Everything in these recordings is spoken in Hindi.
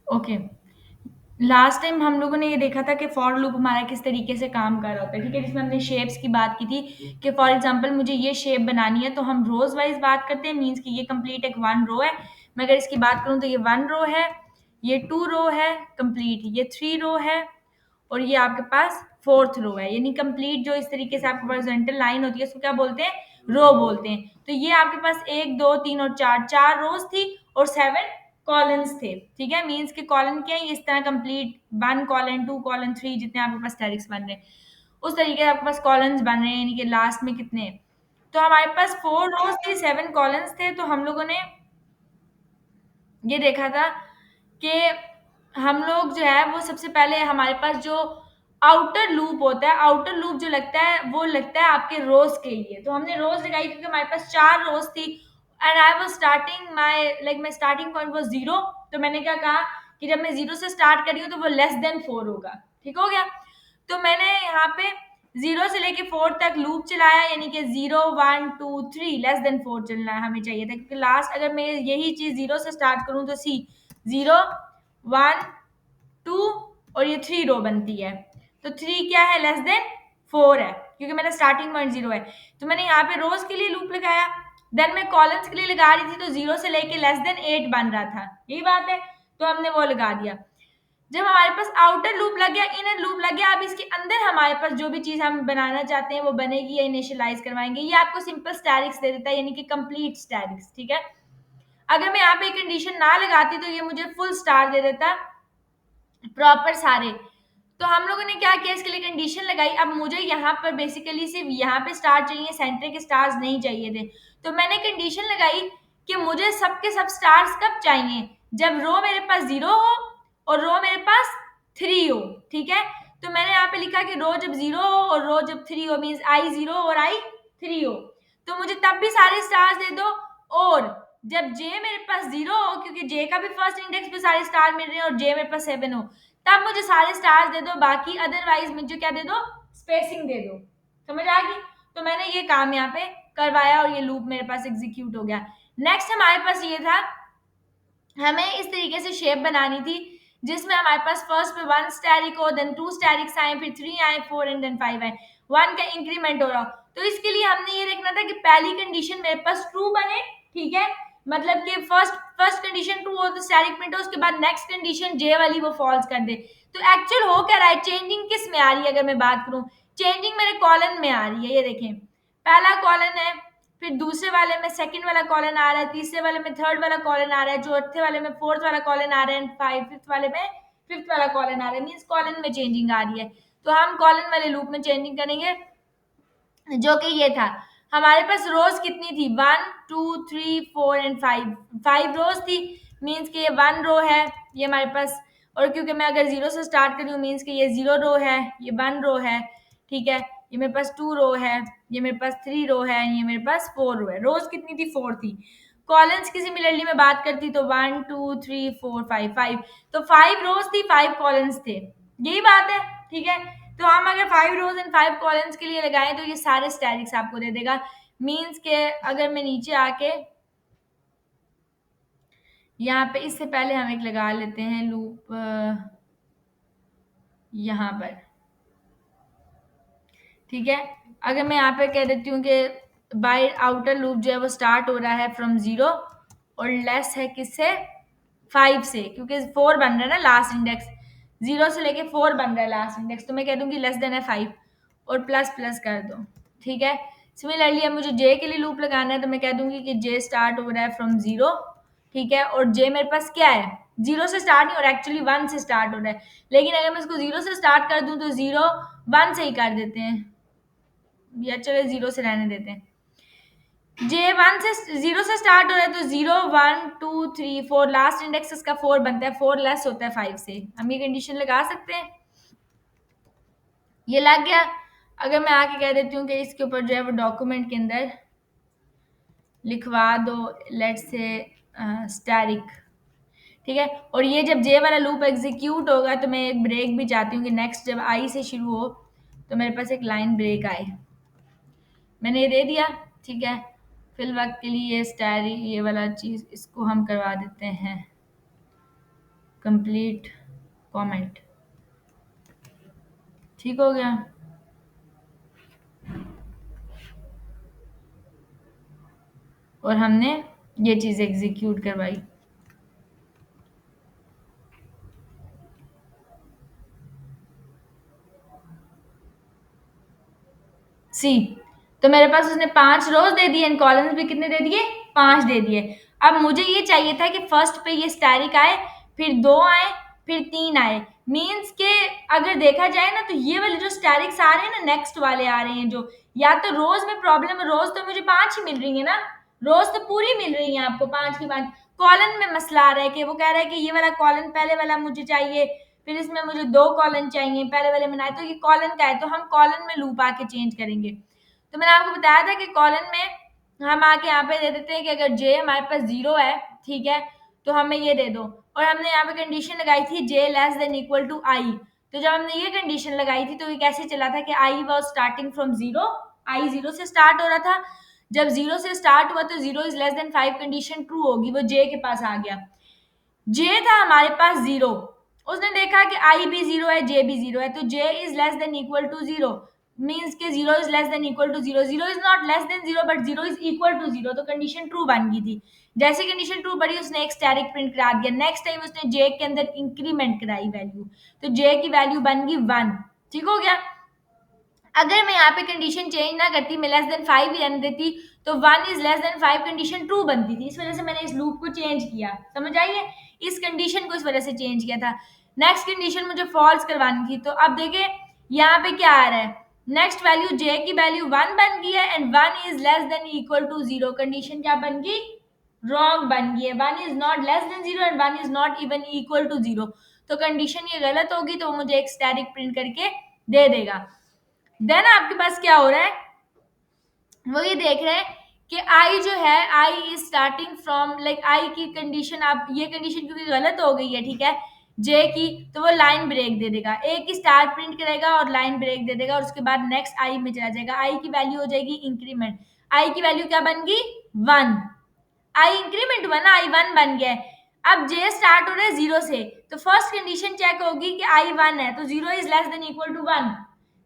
ओके। लास्ट टाइम हम लोगों ने ये देखा था कि फॉर लूप हमारा किस तरीके से काम कर रहा होता है, ठीक है, जिसमें हमने शेप्स की बात की थी कि फॉर एग्जांपल मुझे ये शेप बनानी है तो हम रोज वाइज बात करते हैं, मींस कि ये कंप्लीट एक वन रो है। मैं अगर इसकी बात करूं तो ये वन रो है, ये टू रो है कंप्लीट, ये थ्री रो है, और ये आपके पास फोर्थ रो है। यानी कंप्लीट जो इस तरीके से आपके पास हॉरिजॉन्टल लाइन होती है उसको क्या बोलते हैं, रो बोलते हैं। तो ये आपके पास एक दो तीन और चार, चार रोज थी और सेवन कॉलम्स थे, ठीक है। मींस के कॉलम क्या है, इस तरह complete one colon to colon three जितने आपके पास स्टैटिक्स बन रहे हैं उस तरीके से आपके पास कॉलम्स बन रहे हैं, यानी कि लास्ट में कितने हैं। तो हमारे पास फोर रोज थी, सेवन कॉलम्स थे। तो हम लोगों ने ये देखा था कि हम लोग जो है वो सबसे पहले हमारे पास जो आउटर लूप होता है, आउटर लूप जो लगता है वो लगता है आपके रोज के लिए। तो हमने रोज लगाई क्योंकि हमारे पास चार रोज थी and I was starting my like my starting point was zero. तो मैंने क्या कहा कि जब मैं जीरो से स्टार्ट करी हूँ तो वो लेस देन फोर होगा, ठीक हो गया। तो मैंने यहाँ पे जीरो से लेके फोर तक लूप चलाया, यानी कि zero one two three less than four चलना है हमें चाहिए था, क्योंकि लास्ट अगर मैं यही चीज जीरो से स्टार्ट करूं तो सी जीरो वन टू और ये थ्री रो बनती है। तो थ्री क्या है, लेस देन फोर है, क्योंकि मेरा स्टार्टिंग पॉइंट जीरो है। तो मैंने यहाँ पे रोज के लिए लूप लगाया, देन मैं कॉलम्स के लिए लगा रही थी तो जीरो से लेके लेस देन एट बन रहा था, यही बात है। तो हमने वो लगा दिया। जब हमारे पास आउटर लूप लग गया, इनर लूप लग गया, अब इसके अंदर हमारे पास जो भी चीज हम बनाना चाहते हैं वो बनेगी या इनिशियलाइज करवाएंगे। ये आपको सिंपल स्टैटिक्स दे देता है, यानी कि कंप्लीट स्टैटिक्स, ठीक है। अगर मैं यहाँ पे कंडीशन ना लगाती तो ये मुझे फुल स्टार दे देता प्रॉपर सारे। तो हम लोगों ने क्या किया, इसके लिए कंडीशन लगाई। अब मुझे यहाँ पर बेसिकली सिर्फ यहाँ पे स्टार चाहिए, सेंटर के स्टार्स नहीं चाहिए थे। तो मैंने कंडीशन लगाई कि मुझे सबके सब स्टार्स कब चाहिए, जब रो मेरे पास जीरो हो और रो मेरे पास थ्री हो, ठीक है। तो मैंने यहाँ पे लिखा कि रो जब जीरो हो और रो जब थ्री हो, मीन्स आई जीरो और आई थ्री हो, तो मुझे तब भी सारे स्टार्स दे दो। और जब जे मेरे पास जीरो हो, क्योंकि जे का भी फर्स्ट इंडेक्स पे सारे स्टार मिल रहे हैं और जे मेरे पास सेवन हो, तब मुझे सारे स्टार्स दे दो, बाकी अदरवाइज मुझे क्या दे दो, स्पेसिंग दे दो। समझ आ गई। तो मैंने ये काम यहाँ पे करवाया और ये लूप मेरे पास एग्जीक्यूट हो गया। नेक्स्ट हमारे पास ये था, हमें इस तरीके से शेप बनानी थी जिसमें हमारे पास फर्स्ट पे वन स्टैरिक हो, देन टू स्टैरिक्स आए, फिर थ्री आए, फोर एंड देन फाइव आए, वन का इंक्रीमेंट हो रहा हो। तो इसके लिए हमने ये देखना था कि पहली कंडीशन मेरे पास ट्रू बने, ठीक है, मतलब कि फर्स्ट फर्स्ट कंडीशन ट्रू हो तो स्टैरिक प्रिंट हो, उसके बाद नेक्स्ट कंडीशन जे वाली वो फॉल्स कर दे। तो एक्चुअल हो क्या रहा है, चेंजिंग किस में आ रही है, अगर मैं बात करूं चेंजिंग मेरे कॉलन में आ रही है। ये देखें, पहला कॉलन है, फिर दूसरे वाले में सेकंड वाला कॉलन आ रहा है, तीसरे वाले में थर्ड वाला कॉलन आ रहा है, चौथे वाले में फोर्थ वाला कॉलन आ रहा है, फाइव फिफ्थ वाले में फिफ्थ वाला कॉलन आ रहा है, मीन्स कॉलन में चेंजिंग आ रही है। तो हम कॉलन वाले लूप में चेंजिंग करेंगे, जो कि ये था। हमारे पास रोज कितनी थी, one two three four and five, five rose थी, मीन्स कि ये वन रो है ये हमारे पास। और क्योंकि मैं अगर जीरो से स्टार्ट करी हूँ, मीन्स कि ये जीरो रो है, ये वन रो है, ठीक है। ये मेरे पास टू रो है, ये मेरे पास थ्री रो है, ये मेरे पास फोर रो है। रोज कितनी थी, फोर थी। कॉलम्स की सिमिलरली में बात करती तो one two three four five, five. तो फाइव रोज थी, फाइव कॉलम्स थे, यही बात है, ठीक है। तो हम अगर five rows and five columns के लिए लगाएं तो ये सारे स्टैटिक्स आपको दे देगा। मीन्स के अगर मैं नीचे आके यहाँ पे, इससे पहले हम एक लगा लेते हैं लूप यहाँ पर, ठीक है। अगर मैं यहाँ पे कह देती हूँ कि बाय आउटर लूप जो है वो स्टार्ट हो रहा है फ्रॉम जीरो और लेस है किससे, फाइव से, क्योंकि फोर बन रहा है ना लास्ट इंडेक्स, जीरो से लेके फोर बन रहा है लास्ट इंडेक्स। तो मैं कह दूंगी लेस देन है फाइव और प्लस प्लस कर दो, ठीक है। सिमिलरली अब मुझे जे के लिए लूप लगाना है तो मैं कह दूंगी कि जे स्टार्ट हो रहा है फ्रॉम जीरो, ठीक है। और जे मेरे पास क्या है, जीरो से स्टार्ट नहीं हो रहा, एक्चुअली वन से स्टार्ट हो रहा है। लेकिन अगर मैं इसको जीरो से स्टार्ट कर दूं तो जीरो वन से ही कर देते हैं, या चलो जीरो से रहने देते हैं। जे वन से जीरो से स्टार्ट हो रहा है तो zero one two three four, last index इसका फोर बनता है, फोर लेस होता है फाइव से। हम ये कंडीशन लगा सकते हैं, ये लग गया। अगर मैं आके कह देती हूँ कि इसके ऊपर जो है वो डॉक्यूमेंट के अंदर लिखवा दो लेट से स्टैरिक, ठीक है। और ये जब जे वाला लूप एग्जीक्यूट होगा तो मैं एक ब्रेक भी चाहती हूँ कि नेक्स्ट जब आई से शुरू हो तो मेरे पास एक लाइन ब्रेक आए। मैंने ये दे दिया, ठीक है। फिल वक्त के लिए ये स्टारी ये वाला चीज इसको हम करवा देते हैं कंप्लीट कमेंट। ठीक हो गया। और हमने ये चीज एग्जीक्यूट करवाई। सी, तो मेरे पास उसने 5 रोज दे दिए एंड कॉलम्स भी कितने दे दिए, 5 दे दिए। अब मुझे ये चाहिए था कि फर्स्ट पे ये स्टैरिक आए, फिर 2 आए, फिर 3 आए। मींस के अगर देखा जाए ना, तो ये वाले जो स्टैरिक्स आ रहे हैं ना, नेक्स्ट वाले आ रहे हैं जो, या तो रोज में प्रॉब्लम है, रोज तो मुझे 5 ही मिल रही है ना, रोज तो पूरी मिल रही है आपको 5 की 5। कॉलन में मसला आ रहा है कि वो कह रहा है कि ये वाला कॉलन पहले वाला मुझे चाहिए, फिर इसमें मुझे 2 कॉलन चाहिए, पहले वाले में ना है, तो ये कॉलन का है, तो हम कॉलन में लूप आके चेंज करेंगे। तो मैंने आपको बताया था कि कॉलन में हम आके यहाँ पे दे देते हैं कि अगर जे हमारे पास 0 है, ठीक है, तो हमें ये दे दो। और हमने यहाँ पे कंडीशन लगाई थी जे लेस देन इक्वल टू आई। तो जब हमने ये कंडीशन लगाई थी तो ये कैसे चला था कि आई वॉज स्टार्टिंग फ्रॉम 0, आई 0 से स्टार्ट हो रहा था। जब 0 से स्टार्ट हुआ तो 0 is less then 5 condition true होगी, वो जे के पास आ गया। जे था हमारे पास 0, उसने देखा कि आई भी 0 है, जे भी 0 है, तो J is less than equal to 0, means K 0 is less than equal to 0, 0 is not less than 0 but 0 is equal to 0, तो कंडीशन ट्रू बन गई थी। जैसे कंडीशन ट्रू बड़ी, उसने एक स्टैरिक प्रिंट करा दिया। नेक्स्ट टाइम उसने जे के अंदर इंक्रीमेंट कराई वैल्यू, तो जे की वैल्यू बन गई 1। ठीक हो गया। अगर मैं यहाँ पे कंडीशन चेंज ना करती, मैं लेस देन 5 ही रहने देती, तो 1 is less then 5 condition true बनती थी। इस वजह से मैंने इस लूप को चेंज किया, समझ आई है, इस कंडीशन को इस वजह से चेंज किया था। नेक्स्ट कंडीशन मुझे फॉल्स करवानी थी, तो अब देखिए यहाँ पे क्या आ रहा है, नेक्स्ट वैल्यू जे की वैल्यू 1 बन गई है and 1 is less than equal to 0। Condition क्या बन गई, रॉन्ग बन गई है। 1 is not less than 0 and 1 is not even equal to 0, तो कंडीशन ये गलत होगी, तो वो मुझे एक स्टैटिक प्रिंट करके दे देगा। देन आपके पास क्या हो रहा है, वो ये देख रहे हैं कि आई जो है, I is starting from like I की कंडीशन, आप ये कंडीशन क्योंकि गलत हो गई है, ठीक है, जे की, तो वो लाइन ब्रेक दे देगा, एक ही स्टार प्रिंट करेगा और लाइन ब्रेक दे देगा, और उसके बाद नेक्स्ट आई में चला जाएगा। आई की वैल्यू हो जाएगी इंक्रीमेंट, आई की वैल्यू क्या बन गई 1, आई इंक्रीमेंट हुआ ना, आई 1 बन गया है। अब जे स्टार्ट हो रहा है 0 से, तो फर्स्ट कंडीशन चेक होगी कि आई 1 है, तो 0 is less than equal to 1,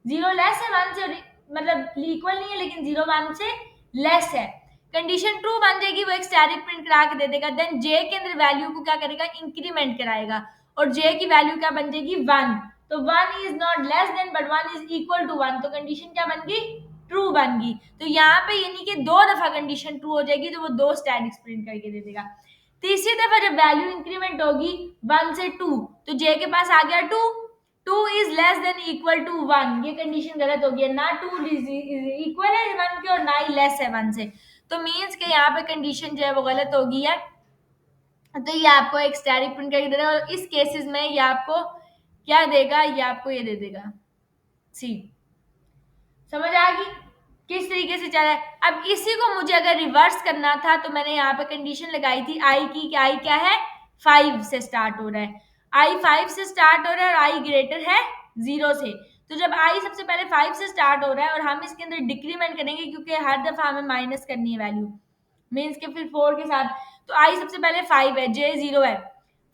0 less है 1 से, मतलब इक्वल नहीं है लेकिन 0 1 से लेस है। कंडीशन ट्रू बन जाएगी, वो एक स्टैटिक प्रिंट करा के दे देगा। देन जे के अंदर वैल्यू को क्या करेगा, इंक्रीमेंट कराएगा, और जे की वैल्यू क्या बन जाएगी 1, तो 1 is not less than but 1 is equal to 1, तो कंडीशन क्या बन गई, ट्रू बन गई। तो यहाँ पे यानी कि 2 दफा कंडीशन ट्रू हो जाएगी, तो वो 2 स्टैटिक्स प्रिंट करके दे देगा। तीसरी दफा जब वैल्यू इंक्रीमेंट होगी 1 से 2, तो जे के पास आ गया 2, 2 is less than equal to 1, ये कंडीशन गलत हो गई, ना 2 इज इक्वल है 1 के और ना ही लेस है 1 से, तो मींस के यहाँ पे कंडीशन जो है वो गलत हो गई है। तो ये आपको एक स्टैटिक प्रिंट करके दे देगा, और इस केसेस में ये आपको क्या देगा, ये आपको ये दे देगा सी। समझ आ गई किस तरीके से चल रहा है। अब इसी को मुझे अगर रिवर्स करना था, तो मैंने यहाँ पे कंडीशन लगाई थी आई की, कि आई क्या है 5 से स्टार्ट हो रहा है, आई 5 से स्टार्ट हो रहा है और आई ग्रेटर है 0 से। तो जब आई सबसे पहले 5 से स्टार्ट हो रहा है और हम इसके अंदर डिक्रीमेंट करेंगे, क्योंकि हर दफा हमें माइनस करनी है वैल्यू, मीन्स के फिर 4 के साथ, तो आई सबसे पहले 5 है, जे 0 है,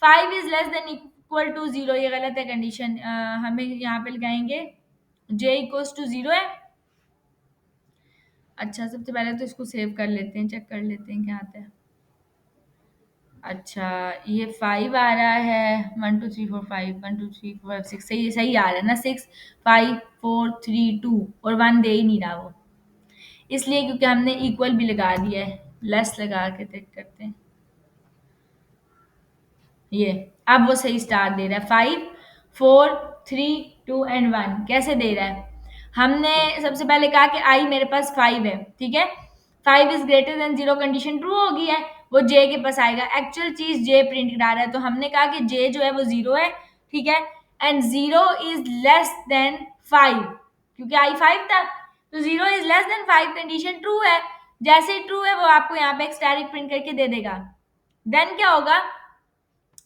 5 is less than equal to 0, ये गलत है कंडीशन, हमें यहाँ पे लगाएंगे जे इक्वल्स टू 0 है। अच्छा, सबसे पहले तो इसको सेव कर लेते हैं, चेक कर लेते हैं क्या आता है। अच्छा, ये 5 आ रहा है, 1 2 3 4 5, 1 2 3 4 5 6, सही सही आ रहा है ना, 6 5 4 3 2, और 1 दे ही नहीं रहा वो, इसलिए क्योंकि हमने इक्वल भी लगा दिया है, लेस लगा के चेक करते हैं। ये अब वो सही स्टार दे रहा है, 5 4 3 2 एंड 1, कैसे दे रहा है, हमने सबसे पहले कहा कि आई मेरे पास 5 है, ठीक है, 5 is greater then 0, condition true हो गई है, वो जे के पास आएगा, एक्चुअल चीज जे प्रिंट करा रहा है, तो हमने कहा कि जे जो है वो 0 है, ठीक है, एंड 0 इज लेस देन 5, क्योंकि आई 5 था, तो 0 is less then 5 condition true है। जैसे ही ट्रू है वो आपको यहाँ पे एक स्टैटिक प्रिंट करके दे देगा। देन क्या होगा,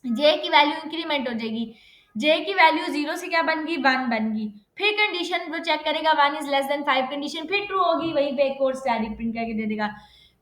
जे की वैल्यू इंक्रीमेंट हो जाएगी, जे की वैल्यू 0 से क्या बन गई 1 बन गई, फिर कंडीशन वो चेक करेगा 1 इज लेस देन 5, कंडीशन फिर ट्रू होगी, वहीं पे एक और स्टैटिक प्रिंट करके दे देगा।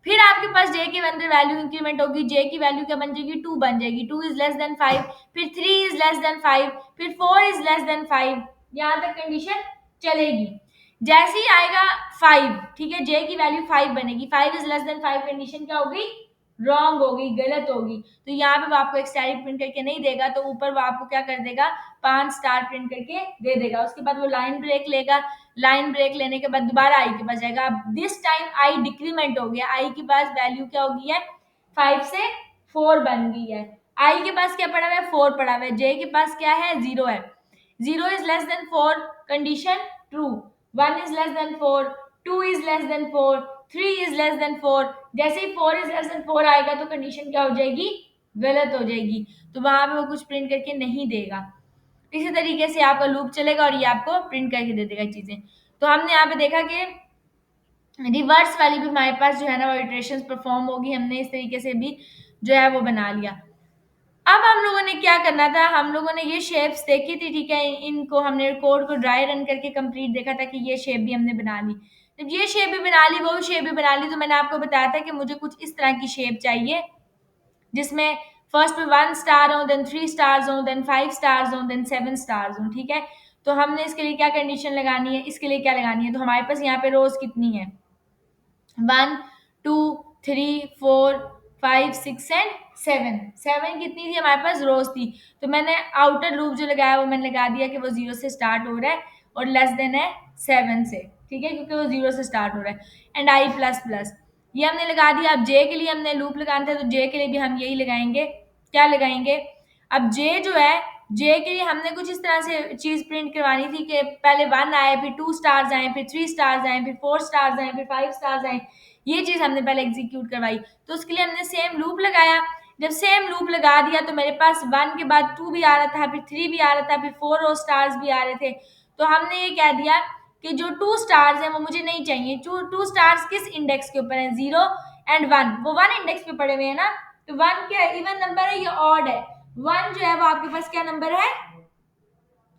फिर आपके पास जे के अंदर वैल्यू इंक्रीमेंट होगी, जे की वैल्यू क्या बन जाएगी, 2 बन जाएगी, 2 इज लेस देन 5, फिर 3 इज लेस देन 5, फिर 4 इज लेस देन 5, यहां तक कंडीशन चलेगी। जैसे ही आएगा 5, ठीक है, जे की वैल्यू 5 बनेगी, 5 इज लेस देन 5, कंडीशन क्या होगी, रॉन्ग होगी, गलत होगी। तो यहाँ पे वो आपको एक स्टाइल प्रिंट करके नहीं देगा, तो ऊपर वो आपको क्या कर देगा, 5 स्टार प्रिंट करके दे देगा। उसके बाद वो लाइन ब्रेक लेगा, लाइन ब्रेक लेने के बाद दोबारा आई के पास जाएगा। अब दिस टाइम आई डिक्रीमेंट हो गया, आई के पास वैल्यू क्या हो गई है, 5 से 4 बन गई है। आई के पास क्या पड़ा हुआ है, 4 पड़ा हुआ है। जे के पास क्या है, 0 है। 0 is less than 4, condition true. 1 is less than 4, 2 is less than 4, 3 is less than 4। जैसे ही 4 इज लेस देन 4 आएगा तो कंडीशन क्या हो जाएगी, गलत हो जाएगी। तो वहां पे वो कुछ प्रिंट करके नहीं देगा। इसी तरीके से आपका लूप चलेगा और ये आपको प्रिंट करके दे देगा चीजें। तो हमने यहाँ पे देखा कि रिवर्स वाली भी हमारे पास जो है ना वो इटरेशंस परफॉर्म होगी। हमने इस तरीके से भी जो है वो बना लिया। अब हम लोगों ने क्या करना था, हम लोगों ने ये शेप्स देखी थी, ठीक है, इनको हमने कोड को ड्राई रन करके कंप्लीट देखा था कि ये शेप भी हमने बना ली। जब ये शेप भी बना ली, वो शेप भी बना ली, तो मैंने आपको बताया था कि मुझे कुछ इस तरह की शेप चाहिए जिसमें फर्स्ट में 1 स्टार हो, देन 3 स्टार्स हो, देन 5 स्टार्स हो, देन 7 स्टार्स हो, ठीक है। तो हमने इसके लिए क्या कंडीशन लगानी है, इसके लिए क्या लगानी है, तो हमारे पास यहाँ पे रोज कितनी है, 1 2 3 4 5 6 एंड 7, 7 कितनी थी हमारे पास, रोज थी। तो मैंने आउटर लूप जो लगाया वो मैंने लगा दिया कि वो 0 से स्टार्ट हो रहा है और लेस देन है 7 से, ठीक है, क्योंकि वो 0 से स्टार्ट हो रहा है। एंड आई प्लस प्लस ये हमने लगा दिया। अब जे के लिए हमने लूप लगाना था, तो जे के लिए भी हम यही लगाएंगे। क्या लगाएंगे, अब जे जो है, जे के लिए हमने कुछ इस तरह से चीज प्रिंट करवानी थी कि पहले 1 आए, फिर 2 स्टार्स आए, फिर 3 स्टार्स आए, फिर 4 स्टार्स आए, फिर 5 स्टार्स आए। ये चीज हमने पहले एग्जीक्यूट करवाई। तो उसके लिए हमने सेम लूप लगाया। जब सेम लूप लगा दिया तो मेरे पास 1 के बाद 2 भी आ रहा था, फिर 3 भी आ रहा था, फिर 4 और स्टार्स भी आ रहे थे। तो हमने ये कह दिया कि जो 2 स्टार्स हैं वो मुझे नहीं चाहिए। 2 स्टार्स किस इंडेक्स के ऊपर है, 0 एंड 1, वो 1 इंडेक्स पे पड़े हुए हैं ना। तो 1 क्या है, इवन नंबर है, ये ऑड है। 1 जो है वो आपके पास क्या नंबर है,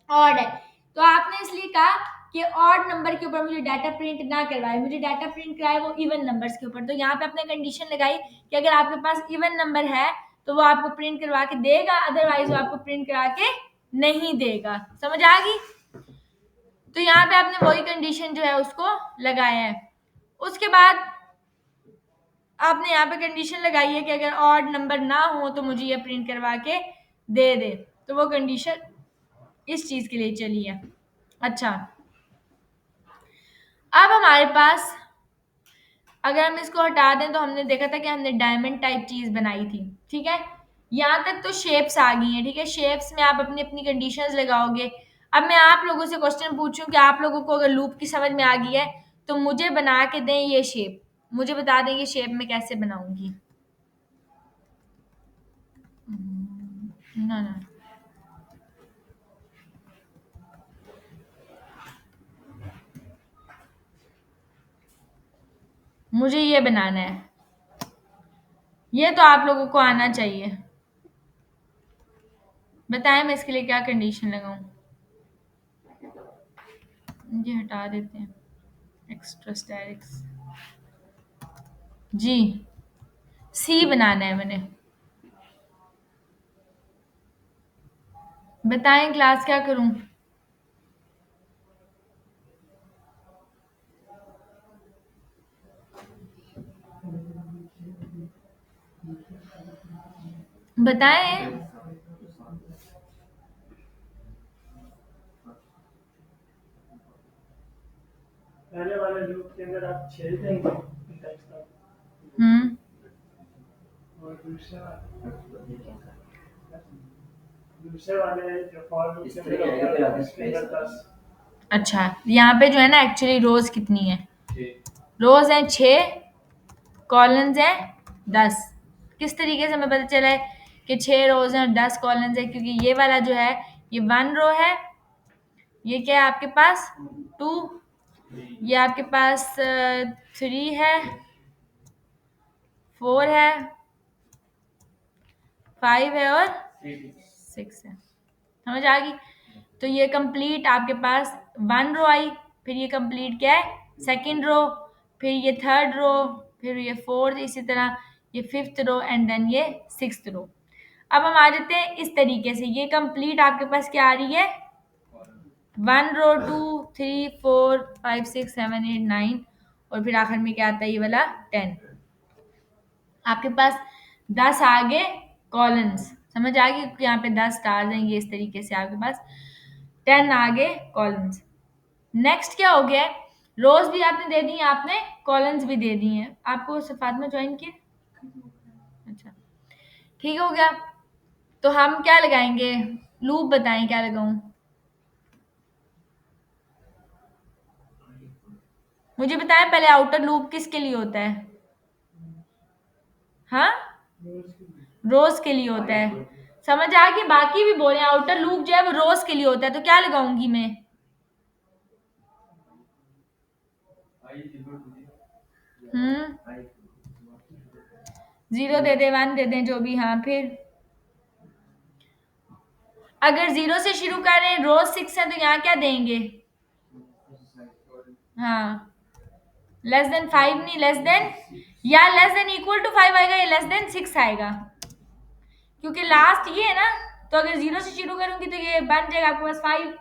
ऑड है। तो आपने इसलिए कहा कि ऑड नंबर के ऊपर मुझे डाटा प्रिंट ना करवाए, मुझे डाटा प्रिंट कराए वो इवन नंबर्स के ऊपर। तो यहाँ पे आपने कंडीशन लगाई कि अगर आपके पास इवन नंबर है तो वो आपको प्रिंट करवा के देगा, अदरवाइज वो आपको प्रिंट करा के नहीं देगा। समझ आ गई। तो यहाँ पे आपने वही कंडीशन जो है उसको लगाया है। उसके बाद आपने यहाँ पे कंडीशन लगाई है कि अगर ऑड नंबर ना हो तो मुझे ये प्रिंट करवा के दे दे। तो वो कंडीशन इस चीज के लिए चली है। अच्छा, अब हमारे पास अगर हम इसको हटा दें तो हमने देखा था कि हमने डायमंड टाइप चीज बनाई थी, ठीक है। यहाँ तक तो शेप्स आ गई हैं, ठीक है। शेप्स में आप अपनी अपनी कंडीशंस लगाओगे। अब मैं आप लोगों से क्वेश्चन पूछूं कि आप लोगों को अगर लूप की समझ में आ गई है तो मुझे बना के दें ये शेप, मुझे बता दें ये शेप में कैसे बनाऊंगी। ना ना, मुझे ये बनाना है, ये तो आप लोगों को आना चाहिए। बताएं मैं इसके लिए क्या कंडीशन लगाऊं। ये हटा देते हैं, एक्स्ट्रा स्टैटिक्स। जी, सी बनाना है मैंने। बताएं क्लास क्या करूं। बताएं। पहले वाले लूप के अंदर आप छेड़ देंगे हम्म, और दूसरे वाले जो फॉर लूप के अंदर होगा उसके अंदर 10। अच्छा, यहाँ पे जो है ना एक्चुअली रोज कितनी है, रोज है 6, कॉलम्स है 10। किस तरीके से हमें पता चला है कि 6 रोज हैं और 10 कॉलम्स है, क्योंकि ये वाला जो है ये 1 रो है, ये क्या है आपके पास 2, ये आपके पास 3 है, 4 है, 5 है और 6 है। समझ आ गई। तो ये कंप्लीट आपके पास 1 रो आई, फिर ये कंप्लीट क्या है, सेकंड रो, फिर ये थर्ड रो, फिर ये 4th, इसी तरह ये 5th रो एंड देन ये 6th रो। अब हम आ जाते हैं इस तरीके से, ये कंप्लीट आपके पास क्या आ रही है, 1 रो 2 3 4 5 6 7 8 9 और फिर आखिर में क्या आता है ये वाला 10। आपके पास 10 आगे कॉलम्स, समझ आ गई, यहाँ पे 10 स्टार्स हैं, ये इस तरीके से आपके पास 10 आगे कॉलम्स। नेक्स्ट क्या हो गया है, रोज भी आपने दे दी हैं, आपने कॉलम्स भी दे दी हैं। आपको फातिमा ज्वाइन किया, अच्छा ठीक हो गया। तो हम क्या लगाएंगे, लूप बताएं क्या लगाऊं, मुझे बताएं पहले, आउटर लूप किसके लिए होता है, हाँ रोज के लिए होता है, समझ आ गई। बाकी भी बोले आउटर लूप जो है वो रोज के लिए होता है, तो क्या लगाऊंगी मैं, हम्म 0 दे दे 1 दे दें जो भी, हाँ फिर अगर 0 से शुरू करें, रोज 6 है तो यहाँ क्या देंगे, हाँ लेस देन 5 नहीं, लेस देन या लेस देन इक्वल टू 5 आएगा या लेस देन 6 आएगा, क्योंकि लास्ट ये है ना। तो अगर 0 से शुरू करूंगी तो ये बन जाएगा आपके पास 5,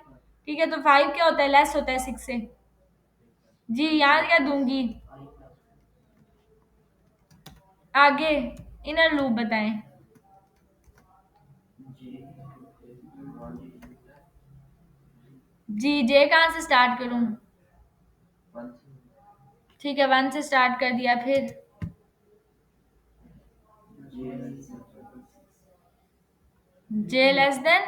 ठीक है। तो 5 क्या होता है, लेस होता है 6 से। जी यहाँ क्या दूंगी, आगे इनर लूप बताएं। जी जे कहाँ से स्टार्ट करूं, ठीक है 1 से स्टार्ट कर दिया, फिर जे लेस देन,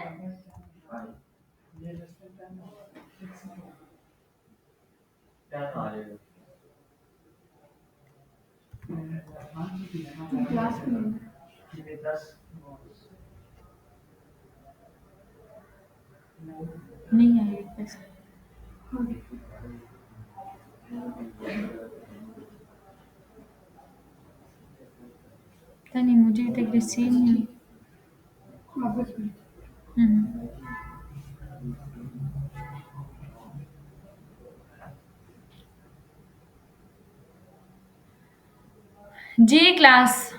नहीं आएगी पैसा, पता नहीं मुझे तक रिसीव नहीं। हम्म। जी क्लास,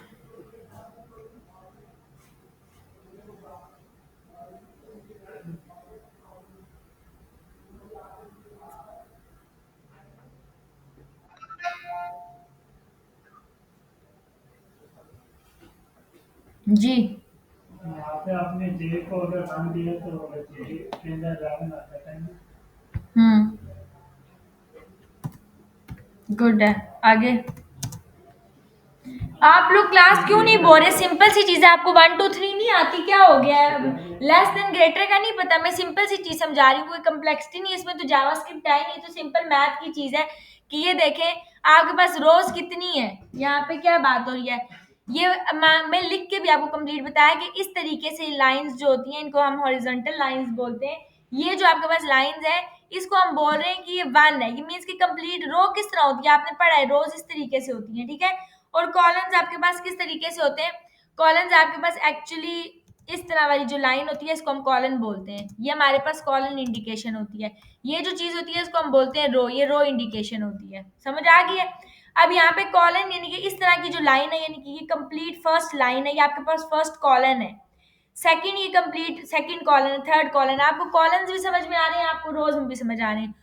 जी यहाँ पे आपने जे को अगर नाम दिया तो जे के अंदर रावण आता है ना। गुड है। आगे आप लोग क्लास क्यों नहीं बोल रहे, सिंपल सी चीजें आपको 1 2 3 नहीं आती, क्या हो गया है, लेस देन ग्रेटर का नहीं पता, मैं सिंपल सी चीज समझा रही हूँ, कोई कम्प्लेक्सिटी नहीं, इसमें तो जावास्क्रिप्ट है ही नहीं, तो सिंपल मैथ की चीज है कि ये देखें आपके पास रोज कितनी है, यहाँ पे क्या बात हो रही है, ये मैं लिख के भी आपको कंप्लीट बताया कि इस तरीके से लाइंस जो होती हैं इनको हम हॉरिजॉन्टल लाइंस बोलते हैं। ये जो आपके पास लाइंस है इसको हम बोल रहे हैं कि ये 1 है, ये मीन्स की कंप्लीट रो किस तरह होती है, आपने पढ़ा है रोज इस तरीके से होती है, ठीक है। और कॉलम्स आपके पास किस तरीके से होते हैं, कॉलम्स आपके पास एक्चुअली इस तरह वाली जो लाइन होती है इसको हम कॉलन बोलते हैं, ये हमारे पास कॉलन इंडिकेशन होती है। ये जो चीज होती है इसको हम बोलते हैं रो, ये रो इंडिकेशन होती है, समझ आ गई है। अब यहाँ पे कॉलन यानी कि इस तरह की जो लाइन है, यानी कि ये कंप्लीट फर्स्ट लाइन है, ये आपके पास फर्स्ट कॉलन है, सेकंड ये complete second colon, third colon. आपको कॉलम्स भी समझ में आ रहे हैं, आपको रोज में भी समझ आ रहे हैं।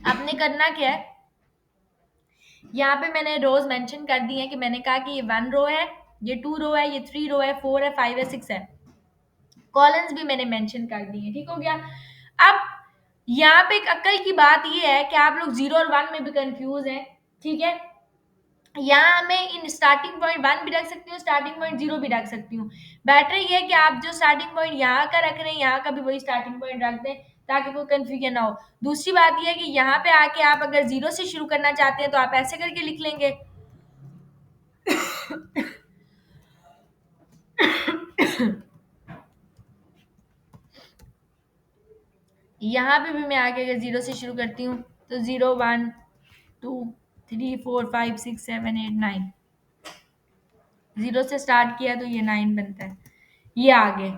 आपने करना क्या है, यहाँ पे मैंने रोज मेंशन कर दी है कि मैंने कहा कि ये 1 रो है, ये 2 रो है, ये 3 रो है, 4 है, 5 है, 6 है। कॉलम्स भी मैंने मेंशन कर दी है, ठीक हो गया। अब यहाँ पे एक अक्ल की बात ये है कि आप लोग 0 और 1 में भी कंफ्यूज हैं, ठीक है। यहाँ मैं इन स्टार्टिंग पॉइंट 1 भी रख सकती हूँ, स्टार्टिंग पॉइंट 0 भी रख सकती हूँ। बेटर ये है कि आप जो स्टार्टिंग पॉइंट यहाँ का रख रहे हैं यहाँ का भी वही स्टार्टिंग पॉइंट रख दें, ताकि कोई कंफ्यूजन ना हो। दूसरी बात यह है कि यहाँ पे आके आप अगर 0 से शुरू करना चाहते हैं तो आप ऐसे करके लिख लेंगे। यहाँ पे भी मैं आके अगर 0 से शुरू करती हूँ तो 0 1 2 3 4 5 6 7 8 9, 0 से स्टार्ट किया तो ये 9 बनता है, ये आगे,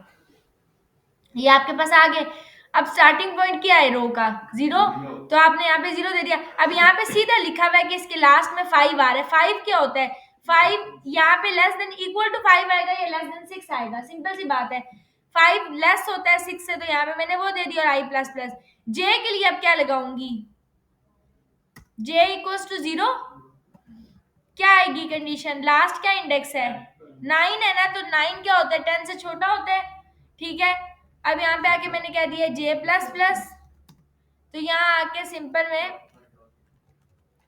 ये आपके पास आ गए। अब स्टार्टिंग पॉइंट क्या है रो का? 0, तो आपने यहाँ पे 0 दे दिया। अब यहाँ पे सीधा लिखा हुआ है कि इसके लास्ट में 5 आ रहा है। 5 क्या होता है? 5 यहाँ पे लेस देन इक्वल टू 5 आएगा या लेस देन 6 आएगा? सिंपल सी बात है। 5 लेस होता है 6 से, तो यहाँ पे मैंने वो दे दिया। और आई प्लस प्लस जे के लिए अब क्या लगाऊंगी? जे इक्वल्स टू 0। क्या आएगी कंडीशन? लास्ट क्या इंडेक्स है? 9 है ना, तो 9 क्या होता है? 10 से छोटा होता है। ठीक है, अब यहाँ पे आके मैंने क्या दिया? जे प्लस प्लस। तो यहाँ आके सिंपल में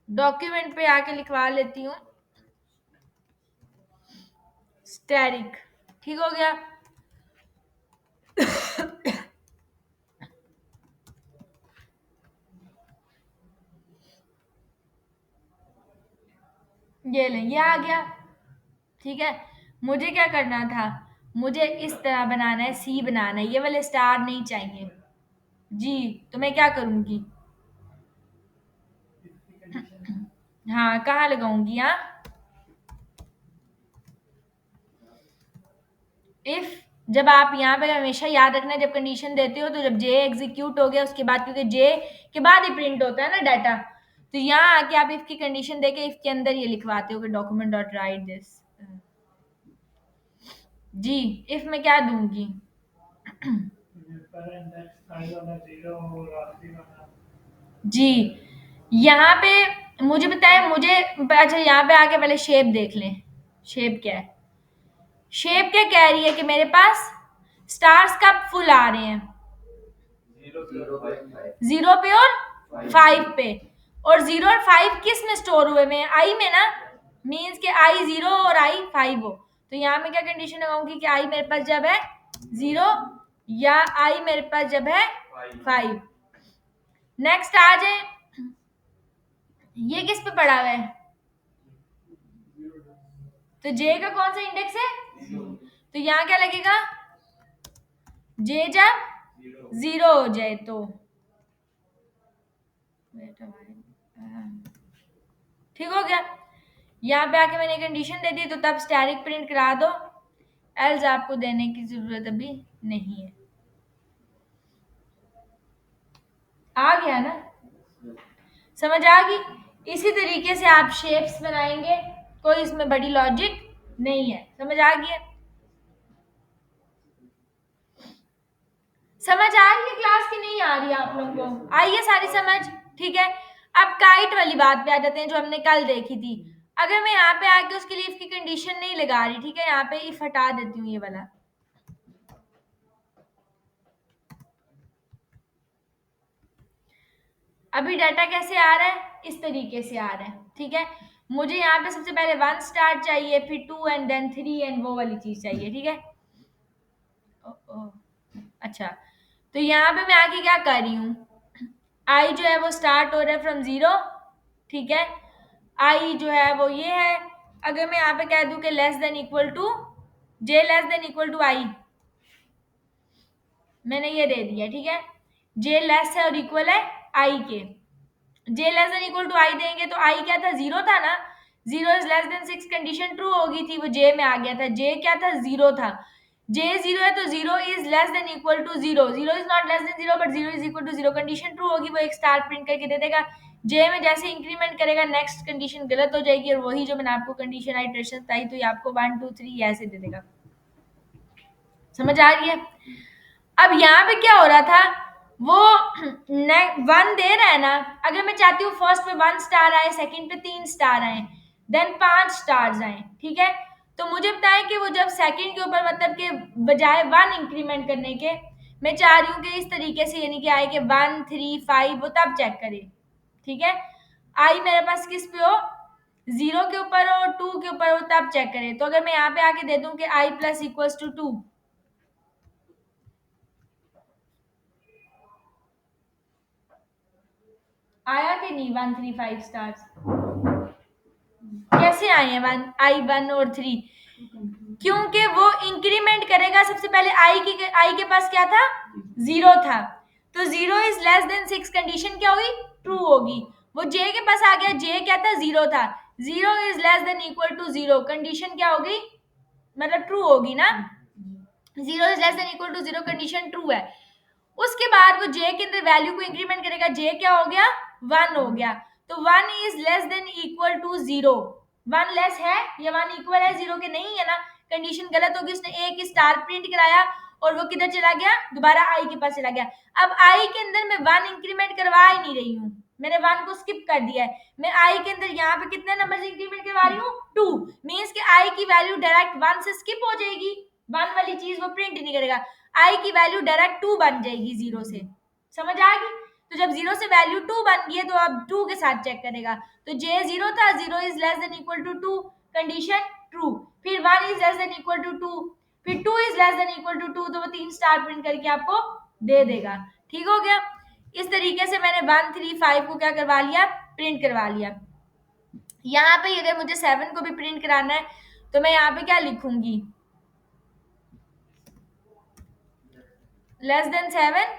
डॉक्यूमेंट पे आके लिखवा लेती हूँ स्टैरिक। ठीक हो गया? ये ले, ये आ गया। ठीक है, मुझे क्या करना था? मुझे इस तरह बनाना है, सी बनाना है, ये वाले स्टार नहीं चाहिए जी। तो मैं क्या करूंगी? हाँ, कहाँ लगाऊंगी? हाँ, इफ, जब आप यहाँ पे हमेशा याद रखना, जब कंडीशन देते हो तो जब जे एग्जीक्यूट हो गया उसके बाद, क्योंकि जे के बाद ही प्रिंट होता है ना डाटा, तो यहाँ आके आप इफ की कंडीशन देके इफ के अंदर ये लिखवाते हो कि डॉक्यूमेंट डॉट राइट दिस जी। इफ में क्या दूंगी? जी, यहाँ पे मुझे बताए, मुझे अच्छा यहाँ पे आके पहले शेप देख लें। शेप क्या है? शेप क्या कह रही है कि मेरे पास स्टार्स कब फुल आ रहे हैं? 0 पे और 5 पे। और 0 और 5 किस में स्टोर हुए में? आई में ना। मीन्स के आई 0 और आई 5 हो। तो यहाँ में क्या कंडीशन लगाऊंगी कि आई मेरे पास जब है 0 या आई मेरे पास जब है 5। नेक्स्ट आ जाए, ये किस पे पड़ा हुआ है? तो जे का कौन सा इंडेक्स है? तो यहाँ क्या लगेगा? जे जब 0 हो जाए तो ठीक हो गया। यहाँ पे आके मैंने कंडीशन दे दी, तो तब स्टैटिक प्रिंट करा दो, एल्स आपको देने की जरूरत अभी नहीं है। आ गया ना? समझ आ गई? इसी तरीके से आप शेप्स बनाएंगे, कोई इसमें बड़ी लॉजिक नहीं है। समझ आ गई? समझ आ रही है क्लास की नहीं आ रही है आप लोगों को? आई है सारी समझ? ठीक है, अब काइट वाली बात पे आ जाते हैं जो हमने कल देखी थी। अगर मैं यहाँ पे आके उसके लिए इफ की कंडीशन नहीं लगा रही, ठीक है, यहाँ पे इफ हटा देती हूँ ये वाला। अभी डाटा कैसे आ रहा है? इस तरीके से आ रहा है। ठीक है, मुझे यहाँ पे सबसे पहले 1 स्टार चाहिए, फिर 2 एंड देन 3 एंड वो वाली चीज चाहिए। ठीक है, अच्छा, तो यहाँ पे मैं आके क्या कर रही हूँ? आई जो है वो स्टार्ट हो रहा है फ्रॉम 0। ठीक है, आई जो है वो ये है। अगर मैं यहाँ पे कह दूं कि less than equal to J less than equal to I, मैंने ये दे दिया। ठीक है, जे लेस है और इक्वल है आई के। जे लेस देन इक्वल टू आई देंगे तो आई क्या था? 0 था ना। 0 is less then 6 condition true होगी थी, वो जे में आ गया था। जे क्या था? 0 था। जे 0 है तो 0 is less than equal to 0। 0 is not less than 0 but 0 is equal to 0। Condition true होगी, वो एक स्टार प्रिंट करके दे देगा। जे में जैसे इंक्रीमेंट करेगा नेक्स्ट कंडीशन गलत हो जाएगी, और वही जो मैंने आपको कंडीशन आइटरेशन बताई, तो ये आपको 1 2 3 ऐसे दे देगा। समझ आ रही है? अब यहाँ पे क्या हो रहा था? वो 1 दे रहा है ना। अगर मैं चाहती हूँ फर्स्ट पे 1 स्टार आए, सेकंड पे 3 स्टार आए, देन 5 स्टार्स आए। ठीक है, तो मुझे बताएं कि वो जब सेकंड के ऊपर मतलब के बजाय 1 इंक्रीमेंट करने के, मैं चाह रही हूँ कि इस तरीके से, यानी कि आए कि 1 3 5, वो तब चेक करे। ठीक है, आई मेरे पास किस पे हो? 0 के ऊपर हो, 2 के ऊपर हो, तब चेक करे। तो अगर मैं यहाँ पे आके दे दूं कि आई प्लस इक्वल्स टू 2, आया कि नहीं? 1 3 5 स्टार्स कैसे आए हैं? 1 आई 1 और 3, क्योंकि वो इंक्रीमेंट करेगा। सबसे पहले आई के पास क्या था? 0 था, तो 0 इज लेस देन 6 कंडीशन क्या हुई? ट्रू होगी। वो जे के पास आ गया, जे क्या था? 0 था। 0 is less than equal to 0, condition क्या होगी? मतलब ट्रू होगी ना। 0 is less than equal to 0 condition true है। उसके बाद वो जे के अंदर वैल्यू को इंक्रीमेंट करेगा, जे क्या हो गया, 1 हो गया, तो 1 is less than equal to 0। 1 less है या 1 इक्वल है 0 के, नहीं है ना, कंडीशन गलत होगी, उसने एक स्टार प्रिंट कराया और वो किधर चला गया, दोबारा आई के पास चला गया। अब आई के अंदर मैं 1 इंक्रीमेंट करवा ही नहीं रही हूँ, मैंने 1 को स्किप कर दिया है, मैं आई के अंदर यहाँ पे कितने नंबर इंक्रीमेंट करवा रही हूँ, 2, मीन्स कि आई की वैल्यू डायरेक्ट 1 से स्किप हो जाएगी, 1 वाली चीज वो प्रिंट नहीं करेगा, आई की वैल्यू डायरेक्ट 2 बन जाएगी 0 से, समझ आ गई। तो जब 0 से वैल्यू 2 बन गई है तो अब 2 के साथ चेक करेगा, तो जे 0 था, 0 is less than equal to 2, condition true, फिर 1 is less than equal to 2, फिर 2 is less than equal to 2, तो वो 3 स्टार प्रिंट करके आपको दे देगा। ठीक हो गया। इस तरीके से मैंने 1 3 5 को क्या करवा लिया, प्रिंट करवा लिया। यहाँ पे अगर मुझे 7 को भी प्रिंट कराना है तो मैं यहाँ पे क्या लिखूंगी, लेस देन 7,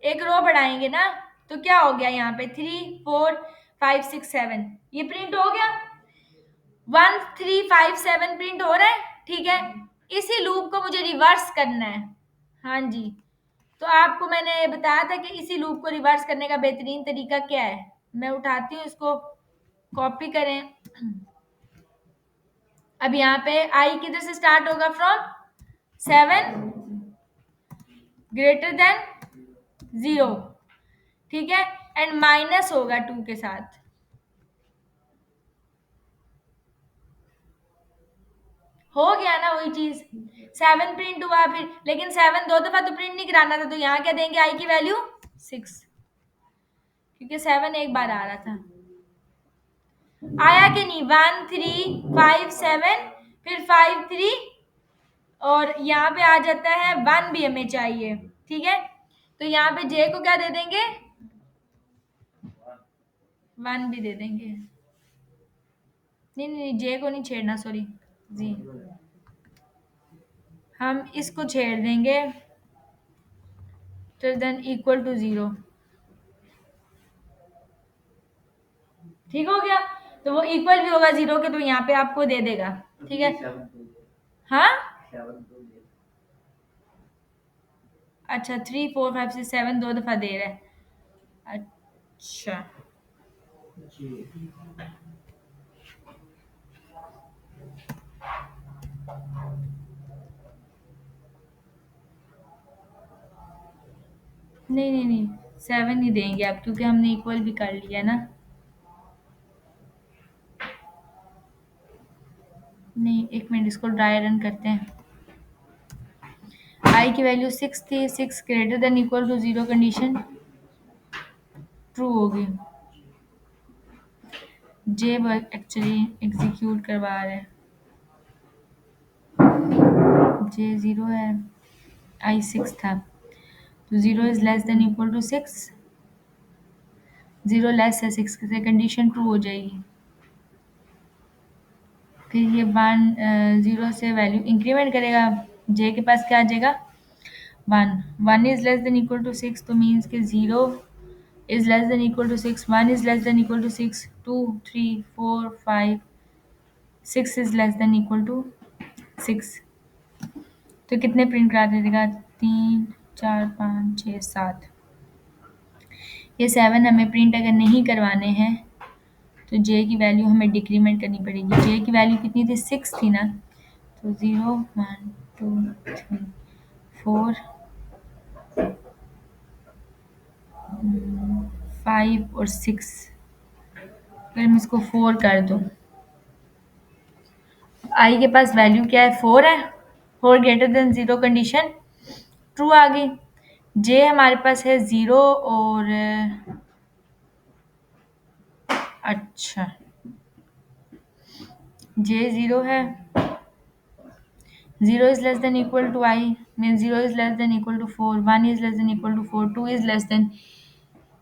एक रो बढ़ाएंगे ना, तो क्या हो गया, यहाँ पे 3 4 5 6 7, ये प्रिंट हो गया, 1 3 5 7 प्रिंट हो रहा है। ठीक है, इसी लूप को मुझे रिवर्स करना है। हाँ जी, तो आपको मैंने बताया था कि इसी लूप को रिवर्स करने का बेहतरीन तरीका क्या है, मैं उठाती हूँ इसको, कॉपी करें। अब यहाँ पे आई किधर से स्टार्ट होगा, फ्रॉम 7 ग्रेटर देन 0, ठीक है, एंड माइनस होगा 2 के साथ। हो गया ना वही चीज, 7 प्रिंट हुआ फिर, लेकिन 7 दो दफा तो प्रिंट नहीं कराना था, तो यहाँ क्या देंगे, आई की वैल्यू 6, क्योंकि 7 एक बार आ रहा था। आया कि नहीं, 1 3 5 7, फिर 5 3, और यहाँ पे आ जाता है 1 भी हमें चाहिए। ठीक है, तो यहाँ पे जे को क्या दे देंगे, 1 भी दे देंगे, नहीं नहीं जे को नहीं छेड़ना, सॉरी जी, हम इसको छेड़ देंगे तो देन इक्वल टू 0। ठीक हो गया, तो वो इक्वल भी होगा 0 के, तो यहाँ पे आपको दे देगा। ठीक है, हाँ, अच्छा 3 4 5 6 7 दो दफा दे रहा है, अच्छा नहीं नहीं नहीं, 7 ही देंगे आप, क्योंकि हमने इक्वल भी कर लिया ना, नहीं एक मिनट, इसको ड्राई रन करते हैं। आई की वैल्यू 6 थी, 6 greater than equal to 0, condition true होगी, जे एक्चुअली एग्जीक्यूट करवा रहा है, जे 0 है, आई 6 था, तो 0 is less than equal to 6, 0 less है 6 से, कंडीशन ट्रू हो जाएगी, फिर ये 1 0 से वैल्यू इंक्रीमेंट करेगा, जे के पास क्या आ जाएगा, 1, 1 is less than equal to 6, तो मीन्स कि 0 is less than equal to 6, 1 is less than equal to 6, 2 3 4 5 6 is less than equal to 6, तो कितने प्रिंट करा देगा, 3 4 5 6 7, ये 7 हमें प्रिंट अगर नहीं करवाने हैं तो जे की वैल्यू हमें डिक्रीमेंट करनी पड़ेगी, जे की वैल्यू कितनी थी, 6 थी ना, तो 0 1 2 3 4 5 और 6, फिर मैं इसको 4 कर दूँ, आई के पास वैल्यू क्या है, 4 है, 4 ग्रेटर देन 0, कंडीशन ट्रू आ गई। जे हमारे पास है 0 और अच्छा जे 0 है, 0 is less than equal to I, means 0 is less than equal to 4, 1 is less than equal to 4, 2 is less than,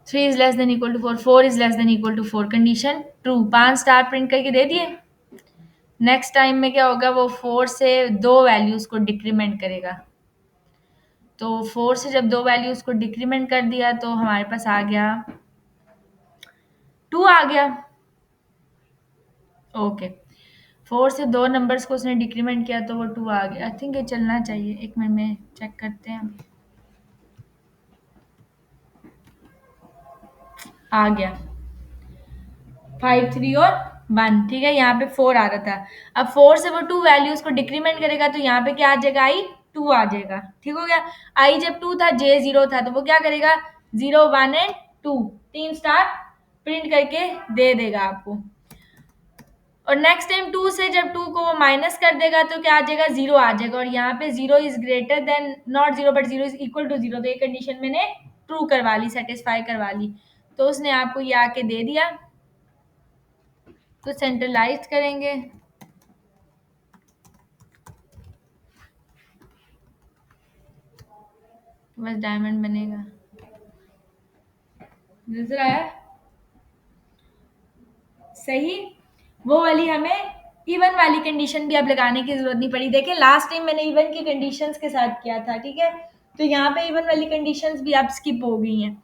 3 is less than equal to 4, 4 is less than equal to 4, condition true, 5 star print करके दे दिए। नेक्स्ट टाइम में क्या होगा, वो 4 से दो वैल्यूज को डिक्रीमेंट करेगा, तो 4 से जब दो वैल्यूज को डिक्रीमेंट कर दिया तो हमारे पास आ गया 2 आ गया। ओके, 4 से दो नंबर्स को उसने डिक्रीमेंट किया तो वो 2 आ गया। आई थिंक ये चलना चाहिए, एक मिनट में चेक करते हैं। आ गया 5 3 और 1, ठीक है, यहाँ पे 4 आ रहा था। अब 4 से वो 2 वैल्यूज को डिक्रीमेंट करेगा तो यहाँ पे क्या आ जाएगा, आई 2 आ जाएगा, ठीक हो गया। आई जब 2 था, जे 0 था, तो वो क्या करेगा, 0 1 एंड 2 तीन स्टार प्रिंट करके दे देगा आपको। और नेक्स्ट टाइम 2 से जब 2 को वो माइनस कर देगा तो क्या आ जाएगा, 0 आ जाएगा। और यहाँ पे 0 is greater than not 0 but 0 is equal to 0, तो ये कंडीशन मैंने ट्रू करवा ली, सेटिस्फाई करवा ली, तो उसने आपको ये आके दे दिया। तो सेंट्रलाइज करेंगे, तो बस डायमंड बनेगा। नजर आया सही। वो वाली हमें इवन वाली कंडीशन भी अब लगाने की जरूरत नहीं पड़ी। देखिए लास्ट टाइम मैंने इवन की कंडीशंस के साथ किया था, ठीक है, तो यहाँ पे इवन वाली कंडीशंस भी अब स्किप हो गई हैं,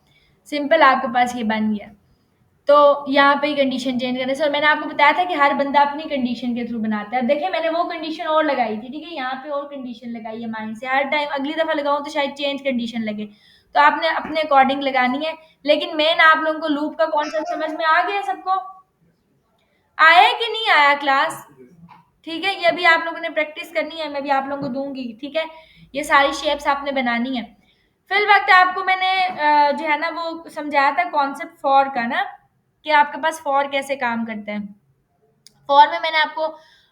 सिंपल आपके पास ये बन गया। तो यहाँ पे ही कंडीशन चेंज करने से, और मैंने आपको बताया था कि हर बंदा अपनी कंडीशन के थ्रू बनाता है। अब देखिए मैंने वो कंडीशन और लगाई थी, ठीक है, यहाँ पे और कंडीशन लगाई है माइंड से, हर टाइम अगली दफा लगाऊं तो शायद चेंज कंडीशन लगे, तो आपने अपने अकॉर्डिंग लगानी है। लेकिन मेन आप लोगों को लूप का कॉन्सेप्ट समझ में आ गया सबको, आया कि नहीं आया क्लास, ठीक है, ये भी आप लोगों ने प्रैक्टिस करनी है, मैं भी आप लोगों को दूंगी, ठीक है, ये सारी शेप्स आपने बनानी है। फिल वक्त आपको मैंने जो है ना वो समझाया था कॉन्सेप्ट फॉर का ना, कि आपके पास फॉर कैसे काम करता है। फॉर में मैंने आपको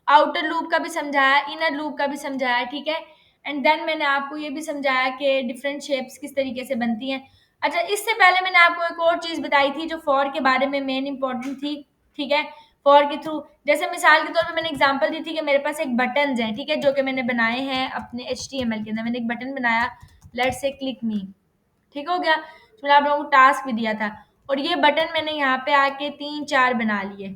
आउटर लूप का भी समझाया, इनर लूप का भी समझाया, ठीक है, एंड देन मैंने आपको ये भी समझाया कि डिफरेंट शेप्स किस तरीके से बनती हैं। अच्छा, इससे पहले मैंने आपको एक और चीज बताई थी जो फॉर के बारे में मेन इंपॉर्टेंट थी, ठीक है, फॉर के थ्रू जैसे मिसाल के तौर पे मैंने एग्जांपल दी थी कि मेरे पास एक बटन हैं, ठीक है, जो कि मैंने बनाए हैं अपने HTML के अंदर। मैंने एक बटन बनाया, लेट्स से क्लिक मी, ठीक हो गया, तो मैंने आप लोगों को टास्क भी दिया था, और ये बटन मैंने यहाँ पे आके 3 4 बना लिए,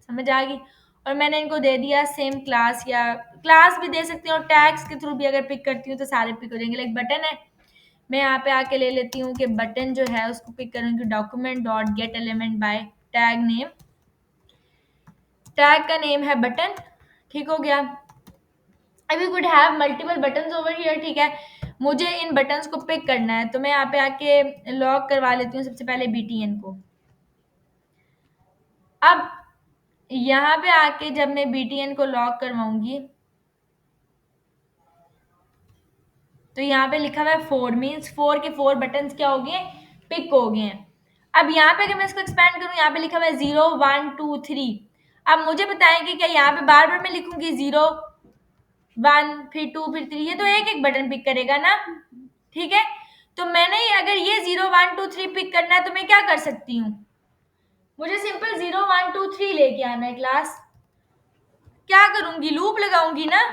समझ आ गई। और मैंने इनको दे दिया सेम क्लास, या क्लास भी दे सकती हूँ, टैग्स के थ्रू भी अगर पिक करती हूँ तो सारे पिक हो जाएंगे। लाइक बटन है, मैं यहाँ पे आके ले लेती हूँ कि बटन जो है उसको पिक करूँगी, document dot gate element by tag name, tag का नेम है बटन, ठीक हो गया। अब you could have multiple buttons over here, ठीक है, मुझे इन बटन्स को पिक करना है, तो मैं यहाँ पे आके लॉक करवा लेती हूँ सबसे पहले BTN को। अब यहाँ पे आके जब मैं BTN को लॉक करवाऊंगी तो यहाँ पे लिखा हुआ है 4, मीन्स 4 के 4 बटन क्या हो गए, पिक हो गए हैं। अब यहाँ पे अगर मैं इसको एक्सपैंड करूँ, यहाँ पे लिखा हुआ है 0 1 2 3। अब मुझे बताएं कि क्या यहाँ पे बार बार मैं लिखूंगी 0 1 फिर 2 फिर 3, ये तो एक एक बटन पिक करेगा ना, ठीक है। तो मैंने अगर ये 0 1 2 3 पिक करना है तो मैं क्या कर सकती हूँ, मुझे सिंपल 0 1 2 3 लेके आना है क्लास, क्या करूंगी, लूप लगाऊंगी ना,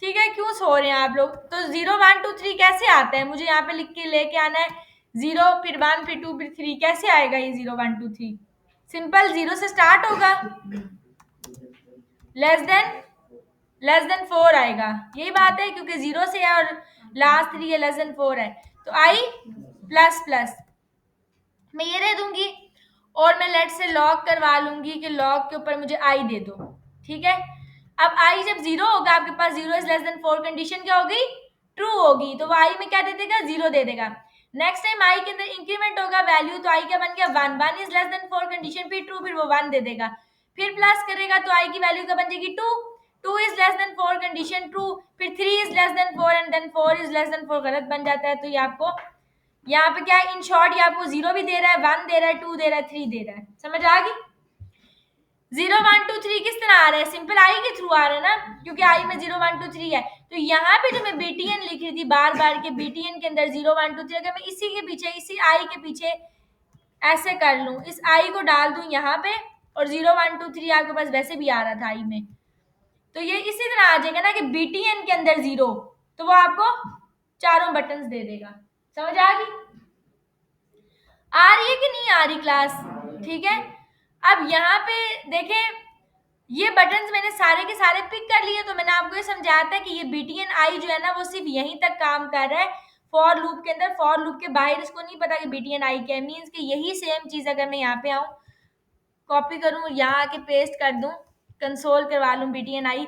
ठीक है। क्यों सो रहे हैं आप लोग, तो 0 1 2 3 कैसे आता है, मुझे यहाँ पे लिख के लेके आना है 0 फिर 1 फिर 2 फिर 3, कैसे आएगा ये 0 1 2 3, सिंपल 0 से स्टार्ट होगा, लेस देन 4 आएगा, यही बात है, क्योंकि 0 से है और लास्ट 3 है, लेस देन 4 है, तो आई प्लस प्लस मैं ये दे दूंगी, और मैं लेट से लॉक करवा लूंगी कि लॉक के ऊपर मुझे आई दे दो, ठीक है। अब आई जब 0 होगा आपके पास, 0 इज लेस देन 4, कंडीशन क्या होगी, ट्रू होगी, तो वो आई में क्या दे देगा, 0 दे देगा। नेक्स्ट टाइम आई के अंदर इंक्रीमेंट होगा वैल्यू, तो आई क्या बन गया 1, 1 इज लेस देन 4, कंडीशन फिर ट्रू, फिर वो 1 दे देगा। फिर प्लस करेगा तो आई की वैल्यू क्या बन जाएगी 2, 2 is less than 4, condition true, फिर 3 is less than 4 and then 4 is less than 4 गलत बन जाता है। तो ये आपको यहाँ पे क्या है, इन शॉर्ट ये आपको 0 भी दे रहा है, 1 दे रहा है, 2 दे रहा है, 3 दे रहा है, समझ आ गई। 0 1 2 3 किस तरह आ रहा है, सिंपल आई के थ्रू आ रहा है ना, क्योंकि आई में 0 1 2 3 है। तो यहाँ पे जो मैं BTN लिख रही थी बार बार के BTN के अंदर 0 1 2 3, अगर मैं इसी के पीछे, इसी आई के पीछे ऐसे कर लूं, इस आई को डाल दूं यहाँ पे, और 0 1 2 3 आपके पास वैसे भी आ रहा था आई में, तो ये इसी तरह आ जाएगा ना कि BTN के अंदर 0, तो वो आपको चारों बटन दे देगा, समझ आ गई, आ रही है कि नहीं आ रही क्लास, ठीक है। अब यहाँ पे देखें, ये बटन्स मैंने सारे के सारे पिक कर लिए, तो मैंने आपको ये समझाया था कि ये BTN आई जो है ना वो सिर्फ यहीं तक काम कर रहा है फॉर लूप के अंदर, फॉर लूप के बाहर इसको नहीं पता कि BTN आई क्या है। मीन्स कि यही सेम चीज अगर मैं यहाँ पे आऊँ, कॉपी करूँ, यहाँ आके पेस्ट कर दूँ, कंसोल करवा लूँ BTN आई,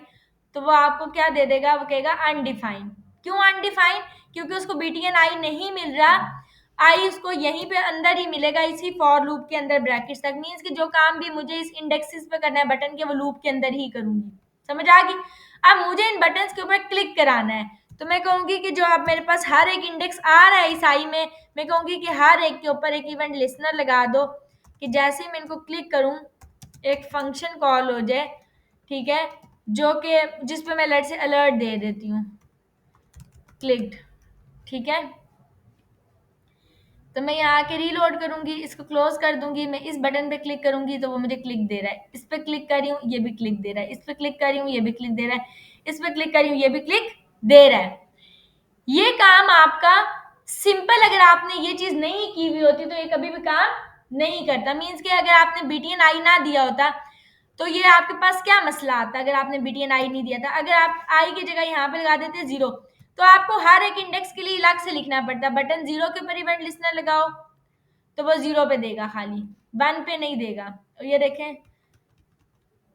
तो वो आपको क्या दे देगा, वो कहेगा अनडिफाइंड। क्यों अनडिफाइंड, क्योंकि उसको BTN आई नहीं मिल रहा, आई उसको यहीं पे अंदर ही मिलेगा, इसी फॉर लूप के अंदर ब्रैकेट्स तक। मीन्स कि जो काम भी मुझे इस इंडेक्सेस पे करना है बटन के, वो लूप के अंदर ही करूंगी। समझ आ गई? अब मुझे इन बटन्स के ऊपर क्लिक कराना है, तो मैं कहूंगी कि जो अब मेरे पास हर एक इंडेक्स आ रहा है इस आई में, मैं कहूंगी कि हर एक के ऊपर एक इवेंट लिसनर लगा दो, कि जैसे ही मैं इनको क्लिक करूं एक फंक्शन कॉल हो जाए, ठीक है, जो कि जिस पे मैं अलर्ट से अलर्ट दे देती हूँ, क्लिक्ड, ठीक है। तो मैं यहाँ आके रीलोड करूंगी, इसको क्लोज कर दूंगी, मैं इस बटन पे क्लिक करूंगी तो वो मुझे क्लिक दे रहा है, इस पे क्लिक कर रही हूँ ये भी क्लिक दे रहा है, इस पे क्लिक कर रही हूँ ये भी क्लिक दे रहा है, इस पे क्लिक कर रही हूँ ये भी क्लिक दे रहा है। ये काम आपका सिंपल, अगर आपने ये चीज नहीं की हुई होती तो ये कभी भी काम नहीं करता। मीन्स कि अगर आपने बीटीएन आई ना दिया होता तो ये आपके पास क्या मसला आता, अगर आपने बीटीएन आई नहीं दिया था, अगर आप आई की जगह यहाँ पे लगा देते 0, तो आपको हर एक इंडेक्स के लिए अलग से लिखना पड़ता। बटन 0 के ऊपर इवेंट लिस्नर लगाओ तो वो 0 पे देगा, खाली 1 पे नहीं देगा। और ये देखें,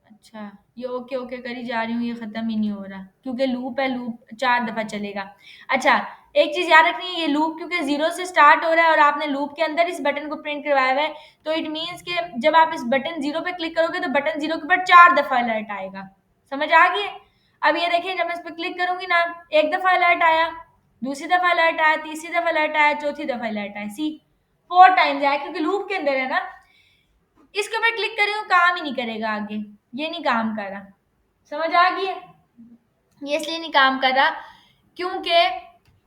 अच्छा, ये ओके ओके करी जा रही हूँ, ये खत्म ही नहीं हो रहा क्योंकि लूप है, लूप 4 दफा चलेगा। अच्छा, एक चीज याद रखनी है, ये लूप क्योंकि 0 से स्टार्ट हो रहा है और आपने लूप के अंदर इस बटन को प्रिंट करवाया हुआ है, तो इट मीन्स कि जब आप इस बटन 0 पे क्लिक करोगे तो बटन 0 के ऊपर 4 दफा अलर्ट आएगा। समझ आ गई? अब ये देखें, जब मैं इस पर क्लिक करूंगी ना, एक दफा अलर्ट आया, दूसरी दफा अलर्ट आया, तीसरी दफा अलर्ट आया, चौथी दफा अलर्ट आया, सी 4 टाइम्स आया, क्योंकि लूप के अंदर है ना। इसके ऊपर क्लिक कर रही हूँ, काम ही नहीं करेगा आगे, ये नहीं काम कर रहा। समझ आ गई है? ये इसलिए नहीं काम कर रहा क्योंकि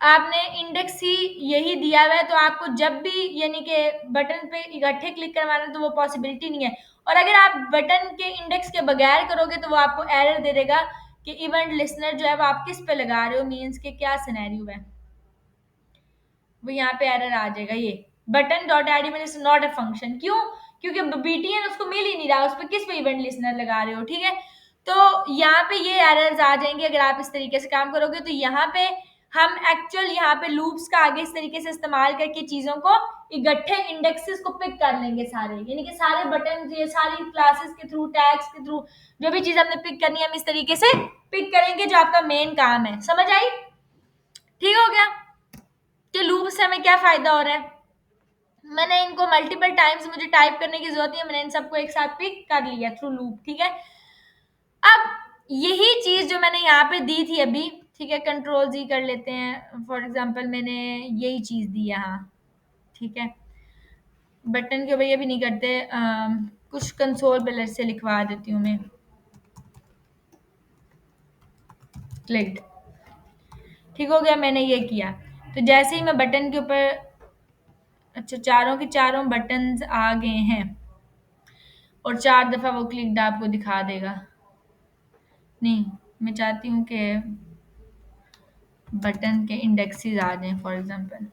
आपने इंडेक्स ही यही दिया हुआ है, तो आपको जब भी यानी कि बटन पे इकट्ठे क्लिक करवाना तो वो पॉसिबिलिटी नहीं है। और अगर आप बटन के इंडेक्स के बगैर करोगे तो वो आपको एरर दे देगा कि इवेंट लिसनर जो है वो आप किस पे लगा रहे हो, मीन्स के क्या सिनेरियो है, वो यहाँ पे एरर आ जाएगा। ये button dot add event is not a function, क्यों? क्योंकि बीटीएन उसको मिल ही नहीं रहा, उस पर किस पे इवेंट लिसनर लगा रहे हो, ठीक है। तो यहाँ पे ये एरर्स आ जाएंगे अगर आप इस तरीके से काम करोगे। तो यहाँ पे हम एक्चुअल यहाँ पे लूप्स का आगे इस तरीके से इस्तेमाल करके चीजों को इकट्ठे इंडेक्सेस को पिक कर लेंगे सारे, यानी कि सारे बटन, ये सारी क्लासेस के थ्रू, टैग्स के थ्रू, जो भी चीज हमने पिक करनी है हम इस तरीके से पिक करेंगे, जो आपका मेन काम है। समझ आई? ठीक हो गया कि लूप से हमें क्या फायदा हो रहा है। मैंने इनको मल्टीपल टाइम्स, मुझे टाइप करने की जरूरत नहीं है, मैंने इन सबको एक साथ पिक कर लिया थ्रू लूप, ठीक है। अब यही चीज जो मैंने यहाँ पे दी थी अभी, ठीक है, कंट्रोल जी कर लेते हैं, फॉर एग्जांपल मैंने यही चीज दी यहाँ, ठीक है। बटन के ऊपर ये भी नहीं करते, कुछ कंसोल पे से लिखवा देती हूँ मैं, क्लिक्ड, ठीक हो गया, मैंने ये किया। तो जैसे ही मैं बटन के ऊपर, अच्छा, चारों के चारों बटन्स आ गए हैं और 4 दफा वो क्लिक्ड आपको दिखा देगा। नहीं, मैं चाहती हूँ कि बटन के इंडेक्सेस आ जाएं, फॉर एग्जांपल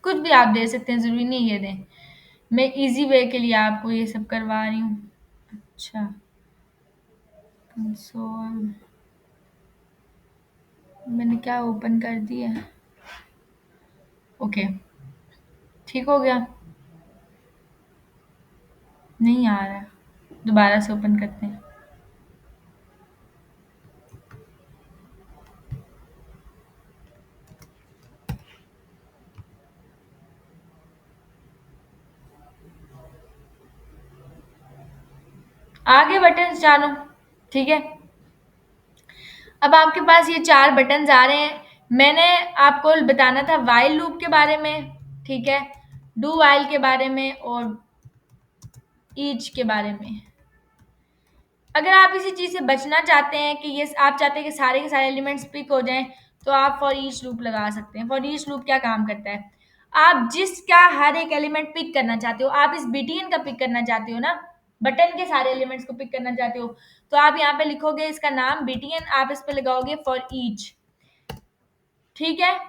कुछ भी आप दे सकते हैं, ज़रूरी नहीं ये दें। मैं इजी वे के लिए आपको ये सब करवा रही हूँ। अच्छा, कंसोल मैंने क्या ओपन कर दिया? ओके, ठीक हो गया, नहीं आ रहा, दोबारा से ओपन करते हैं। आगे बटन चारों, ठीक है। अब आपके पास ये 4 बटन्स आ रहे हैं। मैंने आपको बताना था व्हाइल लूप के बारे में, ठीक है, डू व्हाइल के बारे में और ईच के बारे में। अगर आप इसी चीज से बचना चाहते हैं कि ये आप चाहते हैं कि सारे के सारे एलिमेंट्स पिक हो जाएं, तो आप फॉर ईच लूप लगा सकते हैं। फॉर ईच लूप क्या काम करता है, आप जिसका हर एक एलिमेंट पिक करना चाहते हो, आप इस बीटीएन का पिक करना चाहते हो ना, बटन के सारे एलिमेंट्स को पिक करना चाहते हो, तो आप यहाँ पे लिखोगे इसका नाम बीटीएन, आप इस पे लगाओगे फॉर ईच, ठीक है।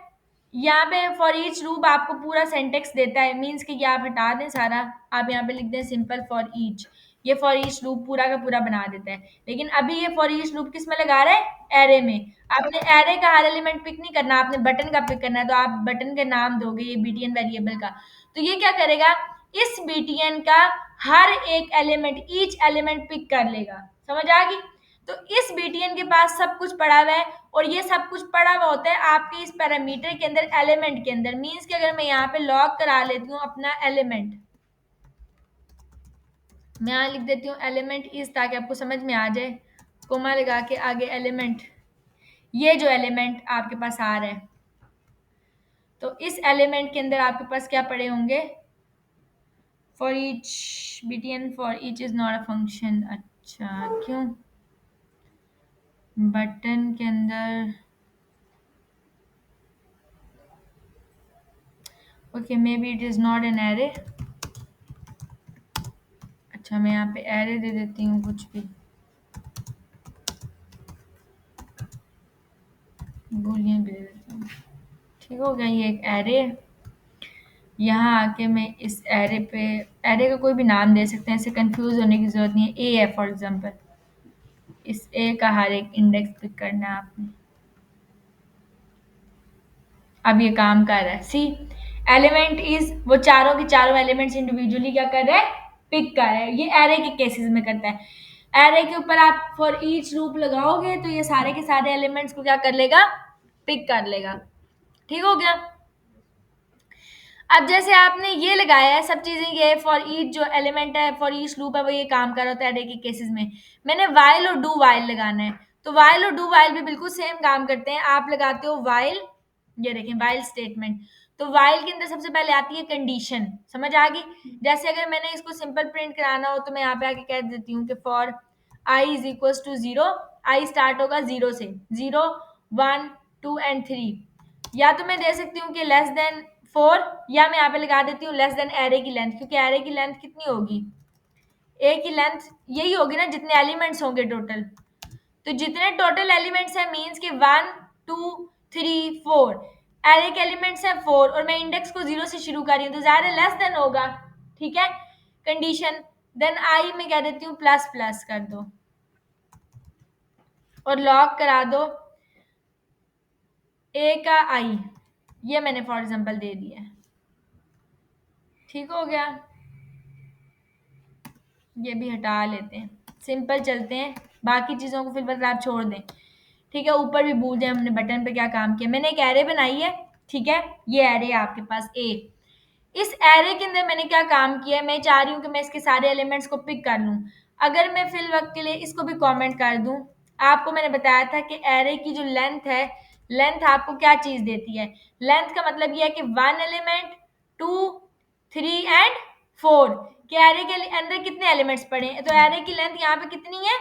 यहाँ पे फॉर ईच लूप आपको पूरा सेंटेक्स देता है, मीन्स कि ये आप हटा दें सारा, आप यहाँ पे लिख दें सिंपल फॉर ईच, ये फॉर ईच लूप पूरा का पूरा बना देता है। लेकिन अभी ये फॉर ईच लूप किस में लगा रहा है? एरे में। आपने एरे का हर एलिमेंट पिक नहीं करना, आपने बटन का पिक करना है, तो आप बटन का नाम दोगे ये बीटीएन वेरिएबल का। तो ये क्या करेगा, इस बीटीएन का हर एक एलिमेंट, ईच एलिमेंट पिक कर लेगा। समझ आ गई? तो इस बीटीएन के पास सब कुछ पड़ा हुआ है, और ये सब कुछ पड़ा हुआ होता है आपके इस पैरामीटर के अंदर, एलिमेंट के अंदर। मीन्स कि अगर मैं यहाँ पे लॉग करा लेती हूँ अपना एलिमेंट, मैं यहाँ लिख देती हूँ एलिमेंट इज, ताकि आपको समझ में आ जाए, कोमा लगा के आगे एलिमेंट, ये जो एलिमेंट आपके पास आ रहा है, तो इस एलिमेंट के अंदर आपके पास क्या पड़े होंगे, for each BTN for each is not a function. अच्छा, क्यों? बटन के अंदर, okay, may be it is not an array. अच्छा, मैं यहाँ पे एरे दे देती हूँ, कुछ भी बूलियन भी दे देती हूँ। ठीक हो गया, ये एक एरे। यहाँ आके मैं इस एरे पे, एरे का कोई भी नाम दे सकते हैं, ऐसे कंफ्यूज होने की जरूरत नहीं है। ए है फॉर एग्जांपल, इस ए का हर एक इंडेक्स पिक करना है आपने। अब ये काम कर रहा है, सी एलिमेंट इज, वो चारों के चारों एलिमेंट्स इंडिविजुअली क्या कर रहा है, पिक कर रहा है। ये एरे के केसेस में करता है। एरे के ऊपर आप फॉर ईच लूप लगाओगे तो ये सारे के सारे एलिमेंट्स को क्या कर लेगा, पिक कर लेगा। ठीक हो गया। अब जैसे आपने ये लगाया है सब चीजें, ये फॉर ईच जो एलिमेंट है, फॉर ईच लूप है, वो ये काम कर रहा होता है एरे के केसेस में। मैंने वाइल और डू वाइल लगाना है, तो वाइल और डू वाइल भी बिल्कुल सेम काम करते हैं। आप लगाते हो वाइल, ये देखें वाइल स्टेटमेंट, तो वाइल के अंदर सबसे पहले आती है कंडीशन, समझ आ गई। जैसे अगर मैंने इसको सिंपल प्रिंट कराना हो तो मैं यहाँ पे आके कह देती हूँ कि for I is equal to 0, I start होगा 0 से, 0 1 2 एंड 3। या तो मैं दे सकती हूँ कि लेस देन 4, या मैं यहाँ पे लगा देती हूँ लेस देन एरे की लेंथ, क्योंकि एरे की लेंथ कितनी होगी, ए की लेंथ यही होगी ना जितने एलिमेंट्स होंगे टोटल। तो जितने टोटल एलिमेंट्स हैं मींस के 1 2 3 4, एरे के एलिमेंट्स हैं 4, और मैं इंडेक्स को 0 से शुरू कर रही हूँ, तो ज़्यादा लेस देन होगा। ठीक है, कंडीशन। देन आई में कह देती हूँ प्लस प्लस कर दो, और लॉक करा दो ए का आई, ये मैंने फॉर एग्जांपल दे दिया है। ठीक हो गया, ये भी हटा लेते हैं, सिंपल चलते हैं, बाकी चीज़ों को फिर बस आप छोड़ दें। ठीक है, ऊपर भी भूल जाए हमने बटन पे क्या काम किया। मैंने एक एरे बनाई है, ठीक है, ये एरे है आपके पास ए। इस एरे के अंदर मैंने क्या काम किया है, मैं चाह रही हूँ कि मैं इसके सारे एलिमेंट्स को पिक कर लूँ। अगर मैं फिल वक्त के लिए इसको भी कमेंट कर दूँ, आपको मैंने बताया था कि एरे की जो लेंथ है, लेंथ आपको क्या चीज़ देती है। लेंथ का मतलब ये है कि 1 एलिमेंट 2 3 एंड 4 के एरे के अंदर कितने एलिमेंट्स पड़े हैं, तो एरे की लेंथ यहाँ पे कितनी है,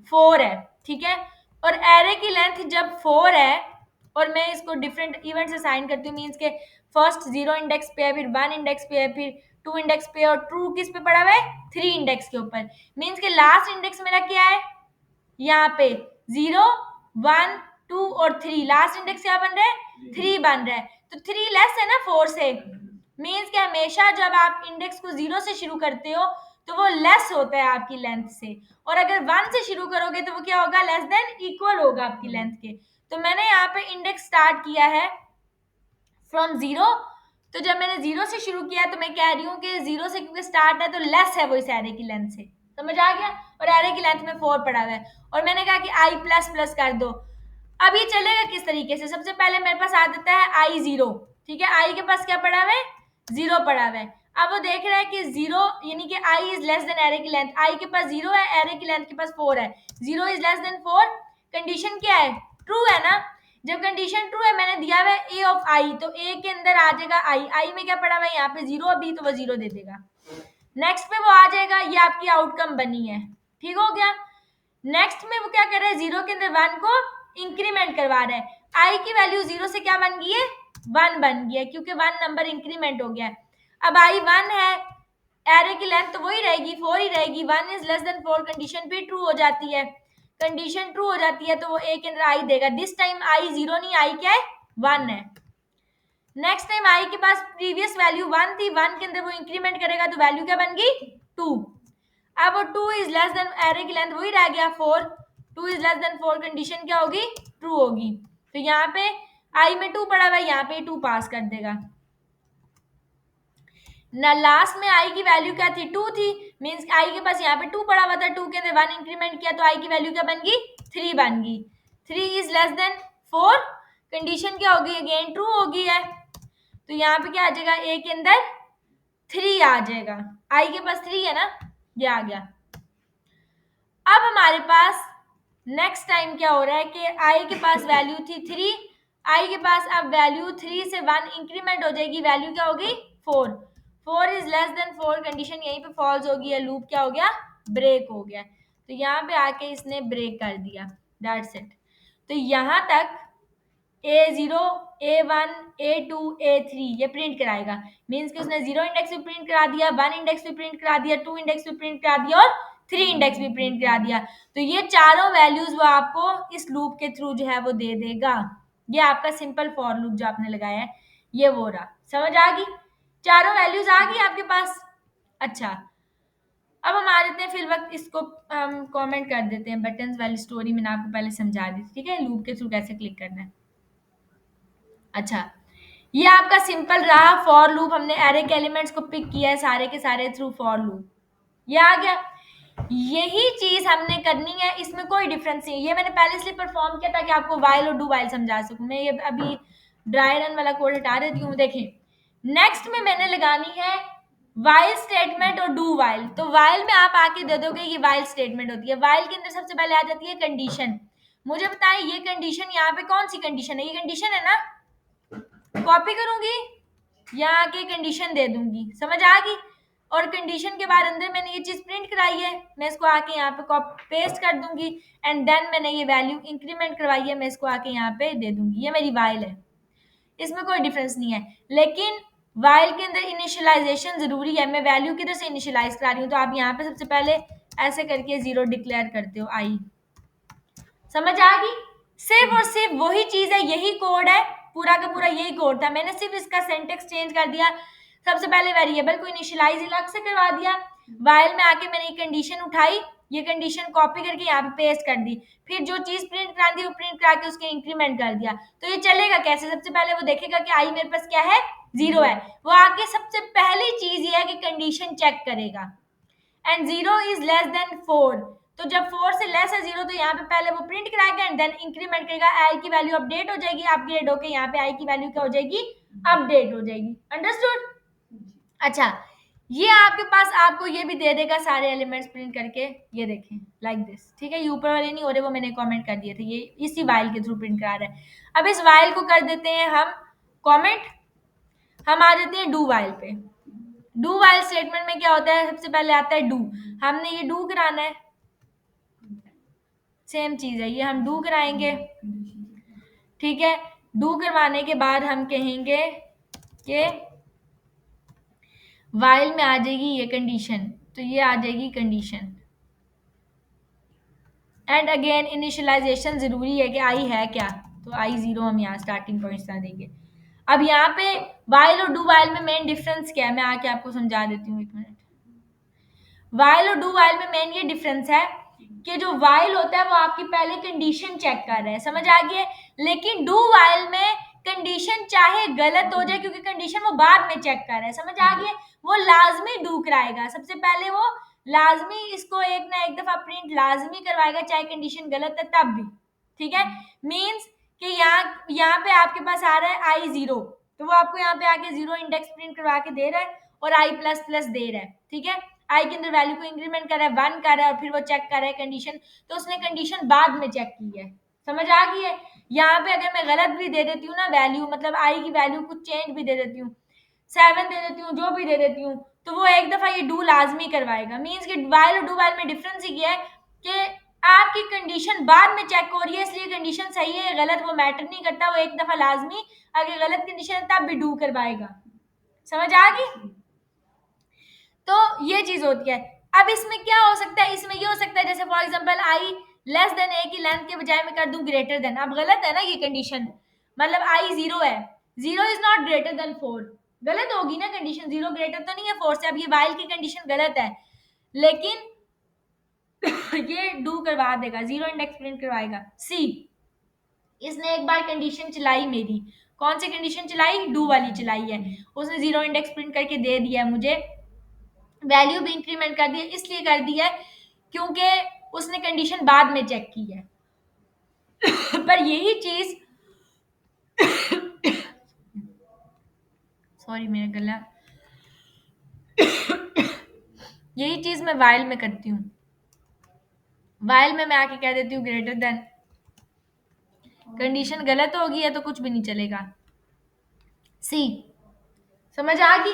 4 है। ठीक है, और एरे की लेंथ जब 4 है और मैं इसको डिफरेंट इवेंट्स असाइन करती हूँ, मीन्स के फर्स्ट 0 इंडेक्स पे है, फिर 1 इंडेक्स पे है, फिर 2 इंडेक्स पे, और ट्रू किस पे पड़ा हुआ है, 3 इंडेक्स के ऊपर। मीन्स के लास्ट इंडेक्स मेरा क्या है, यहाँ पे 0 1 2 और 3, लास्ट इंडेक्स क्या बन रहा है, 3 बन रहा है। तो 3 लेस है ना 4 से, मीन्स कि हमेशा जब आप इंडेक्स को 0 से शुरू करते हो तो वो लेस होता है आपकी लेंथ से, और अगर 1 से शुरू करोगे तो वो क्या होगा, लेस देन इक्वल होगा आपकी लेंथ के। तो मैंने यहाँ पे इंडेक्स स्टार्ट किया है फ्रॉम 0, तो जब मैंने 0 से शुरू किया तो मैं कह रही हूँ कि 0 से क्योंकि स्टार्ट है तो लेस है वो इस एरे की लेंथ से, समझ आ गया। और एरे की लेंथ में 4 पड़ा हुआ है, और मैंने कहा कि आई प्लस प्लस कर दो। अब ये चलेगा किस तरीके से, सबसे पहले मेरे पास आ जाता है आई 0, ठीक है, आई के पास क्या पड़ा हुआ है, 0 पड़ा हुआ है। अब वो देख रहा है कि 0 यानी कि I is less then array की लेंथ, आई के पास 0 है, एरे की लेंथ के पास 4 है, 0 इज लेस देन 4, कंडीशन क्या है, ट्रू है ना। जब कंडीशन ट्रू है, मैंने दिया हुआ है ए ऑफ आई, तो ए के अंदर आ जाएगा आई, आई में क्या पड़ा हुआ है यहाँ पे 0 अभी, तो वो 0 दे देगा। नेक्स्ट पे वो आ जाएगा, ये आपकी आउटकम बनी है। ठीक हो गया। नेक्स्ट में वो क्या कर रहा है, 0 के अंदर 1 को इंक्रीमेंट करवा रहा है, आई की वैल्यू 0 से क्या बन गई है, 1 बन गई है, क्योंकि 1 नंबर इंक्रीमेंट हो गया है। अब आई 1 है, एरे की लेंथ तो वही रहेगी, 4 ही रहेगी, 1 इज लेस देन 4, कंडीशन भी ट्रू हो जाती है। कंडीशन ट्रू हो जाती है तो वो ए के अंदर आई देगा, दिस टाइम आई 0 नहीं, आई क्या है, 1 है। नेक्स्ट टाइम आई के पास प्रीवियस वैल्यू 1 थी, 1 के अंदर वो इंक्रीमेंट करेगा तो वैल्यू क्या बन गई, 2। अब वो 2 इज लेस देन, एरे की लेंथ वही रह गया 4, 2 इज लेस देन 4, कंडीशन क्या होगी, ट्रू होगी। तो यहाँ पे आई में 2 पड़ा हुआ है, यहाँ पे 2 पास कर देगा। ना लास्ट में आई की वैल्यू क्या थी, 2 थी, मींस आई के पास यहाँ पे 2 पड़ा हुआ था, 2 के अंदर 1 इंक्रीमेंट किया तो आई की वैल्यू क्या बन गई, 3 बन गई। 3 इज लेस देन 4, कंडीशन क्या होगी, अगेन ट्रू होगी है, तो यहाँ पे क्या आ जाएगा, ए के अंदर 3 आ जाएगा, आई के पास 3 है ना, ये आ गया। अब हमारे पास नेक्स्ट टाइम क्या हो रहा है कि आई के पास वैल्यू थी 3, आई के पास अब वैल्यू 3 से 1 इंक्रीमेंट हो जाएगी, वैल्यू क्या होगी 4, 4 इज लेस देन 4, कंडीशन यहीं पे फॉल्स होगी, लूप क्या हो गया, ब्रेक हो गया। तो यहाँ पे आके इसने ब्रेक कर दिया, दैट्स इट। तो यहाँ तक A0, A1, A2, A3 ये प्रिंट कराएगा, मींस कि उसने 0 इंडेक्स भी प्रिंट करा दिया, 1 इंडेक्स भी प्रिंट करा दिया, 2 इंडेक्स भी प्रिंट करा दिया और 3 इंडेक्स भी प्रिंट करा दिया। तो ये चारों वैल्यूज वो आपको इस लूप के थ्रू जो है वो दे देगा। ये आपका सिंपल फॉर लूप जो आपने लगाया है ये वो रहा, समझ आ गई, चारों वैल्यूज आ गई आपके पास। अच्छा, अब हम आ जाते हैं फिर वक्त इसको हम कमेंट कर देते हैं, बटन्स वाली स्टोरी मैंने आपको पहले समझा दी थी, ठीक है, लूप के थ्रू कैसे क्लिक करना है। अच्छा, ये आपका सिंपल रहा फॉर लूप, हमने एरे के एलिमेंट्स को पिक किया है सारे के सारे थ्रू फॉर लूप, ये आ गया। यही चीज हमने करनी है, इसमें कोई डिफरेंस नहीं, ये मैंने पहले इसलिए परफॉर्म किया ताकि आपको वाइल और डू वाइल समझा सकूं। मैं ये अभी ड्राई रन वाला कोड हटा देती हूँ। देखें नेक्स्ट में मैंने लगानी है वाइल स्टेटमेंट और डू वाइल। तो वाइल में आप आके दे दोगे ये वाइल स्टेटमेंट होती है, वाइल के अंदर सबसे पहले आ जाती है कंडीशन। मुझे बताएं ये कंडीशन यहाँ पे कौन सी कंडीशन है, ये कंडीशन है ना, कॉपी करूंगी यहाँ आके कंडीशन दे दूंगी, समझ आ गई। और कंडीशन के बाद अंदर मैंने ये चीज प्रिंट कराई है, मैं इसको आके यहाँ पे कॉपी पेस्ट कर दूंगी एंड देन मैंने ये वैल्यू इंक्रीमेंट करवाई है, मैं इसको आके यहाँ पे दे दूंगी, ये मेरी वाइल है, इसमें कोई डिफरेंस नहीं है। लेकिन वाइल के अंदर इनिशियलाइजेशन जरूरी है, मैं वैल्यू किधर से इनिशियलाइज करा रही हूँ, तो आप यहाँ पे सबसे पहले ऐसे करके 0 डिक्लेयर करते हो, आई, समझ आ गई। सिर्फ और सिर्फ वही चीज है, यही कोड है, पूरा का पूरा यही कोड था, मैंने सिर्फ इसका सिंटैक्स चेंज कर दिया। सबसे पहले वेरिएबल को इनिशियलाइज अलग से करवा दिया, वाइल में आके मैंने ये कंडीशन उठाई, ये कंडीशन कॉपी करके यहाँ पे पेस्ट कर दी, फिर जो चीज प्रिंट करा दी वो प्रिंट करा के उसके इंक्रीमेंट कर दिया। तो ये चलेगा कैसे, सबसे पहले वो देखेगा कि आई मेरे पास क्या है, 0 है, वो आके सबसे पहली चीज ये है कि कंडीशन चेक करेगा एंड 0 इज लेस देन 4, तो जब 4 से लेस है 0 तो यहाँ पे पहले वो प्रिंट कराएगा एंड देन इंक्रीमेंट करेगा, आई की वैल्यू अपडेट हो जाएगी, अपग्रेड होके यहाँ पे आई की वैल्यू क्या हो जाएगी, अपडेट हो जाएगी, अंडरस्टूड। अच्छा, ये आपके पास आपको ये भी दे देगा सारे एलिमेंट्स प्रिंट करके, ये देखें लाइक दिस, ठीक है, ये ऊपर वाले नहीं हो रहे, वो मैंने कमेंट कर दिए थे, ये इसी वाइल के थ्रू प्रिंट करा रहा है। अब इस वाइल को कर देते हैं हम कमेंट, हम आ जाते हैं डू वाइल पे। डू वाइल स्टेटमेंट में क्या होता है, सबसे पहले आता है डू, हमने ये डू कराना है, सेम चीज है, ये हम डू कराएंगे, ठीक है। डू करवाने के बाद हम कहेंगे कि वाइल में आ जाएगी ये कंडीशन, तो ये आ जाएगी कंडीशन एंड अगेन इनिशियलाइजेशन जरूरी है कि आई है क्या, तो आई 0 हम यहाँ स्टार्टिंग पॉइंट ला देंगे। अब यहाँ पे वाइल और डू वाइल में मेन डिफरेंस क्या है, मैं आके आपको समझा देती हूँ, एक मिनट। वाइल और डू वाइल में मेन ये डिफरेंस है कि जो वाइल होता है वो आपकी पहले कंडीशन चेक कर रहा है, समझ आ गई है, लेकिन डू वाइल में कंडीशन चाहे गलत हो जाए क्योंकि कंडीशन वो बाद में चेक कर रहा है, समझ आ गई है, वो लाजमी डू कराएगा, सबसे पहले वो लाजमी इसको एक ना एक दफा प्रिंट लाजमी करवाएगा चाहे कंडीशन गलत है तब भी, ठीक है। मींस कि यहाँ पे आपके पास आ रहा है आई 0, तो वो आपको यहाँ पे आके 0 इंडेक्स प्रिंट करवा के दे रहा है और आई प्लस प्लस दे रहा है, ठीक है। आई के अंदर वैल्यू को इंक्रीमेंट कर रहा है, 1 कर रहा है और फिर वो चेक कर रहा है कंडीशन, तो उसने कंडीशन बाद में चेक की है, समझ आ गई है। यहाँ पे अगर मैं गलत भी दे देती हूँ ना वैल्यू, मतलब आई की वैल्यू कुछ चेंज भी दे देती हूँ, 7 दे देती हूँ, जो भी दे देती हूँ, तो वो एक दफा ये डू लाजमी करवाएगा। मीन्स कि वाइल और डू वाइल में डिफरेंस ही है कि आपकी कंडीशन बाद में चेक हो रही है, इसलिए कंडीशन सही है या गलत वो मैटर नहीं करता, वो एक दफा लाजमी अगर गलत कंडीशन है तब भी डू करवाएगा, समझ आ गई। तो ये चीज होती है। अब इसमें क्या हो सकता है, इसमें ये हो सकता है जैसे for example I less than A की लेंथ के बजाय मैं कर दूं ग्रेटर देन, अब गलत है ना ये कंडीशन, मतलब आई 0 है, 0 इज नॉट ग्रेटर देन 4, गलत होगी ना कंडीशन, 0 ग्रेटर तो नहीं है 4 से, अब ये वाइल की कंडीशन गलत है, लेकिन ये डू करवा देगा, 0 इंडेक्स प्रिंट करवाएगा। सी, इसने एक बार कंडीशन चलाई मेरी, कौन सी कंडीशन चलाई? डू वाली चलाई है। उसने जीरो इंडेक्स प्रिंट करके दे दिया है मुझे, वैल्यू भी इंक्रीमेंट कर दी है, इसलिए कर दिया है क्योंकि उसने कंडीशन बाद में चेक की है। पर यही चीज सॉरी मेरा गला, यही चीज मैं वाइल में करती हूँ। वाइल में मैं आके कह देती हूँ ग्रेटर देन, कंडीशन गलत होगी है तो कुछ भी नहीं चलेगा। सी समझ आ गई?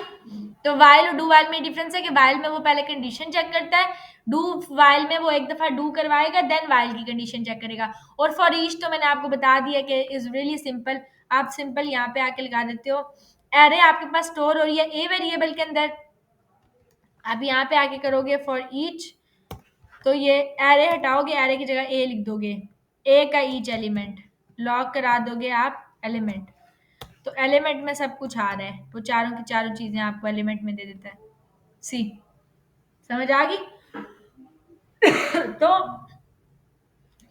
तो वाइल और डू वाइल में डिफरेंस है कि वाइल में वो पहले कंडीशन चेक करता है, डू वाइल में वो एक दफा डू करवाएगा देन वाइल की कंडीशन चेक करेगा। और फॉर ईच तो मैंने आपको बता दिया कि इज रियली सिंपल। आप सिंपल यहाँ पे आके लगा देते हो, एरे आपके पास स्टोर हो रही है ए वेरिएबल के अंदर, आप यहाँ पे आके करोगे फॉर ईच, तो ये एरे हटाओगे, एरे की जगह ए लिख दोगे, ए का ईच एलिमेंट लॉक करा दोगे आप एलिमेंट, तो एलिमेंट में सब कुछ आ रहा है, वो चारों की चारों चीजें आपको एलिमेंट में दे देता है। सी समझ आ गई? तो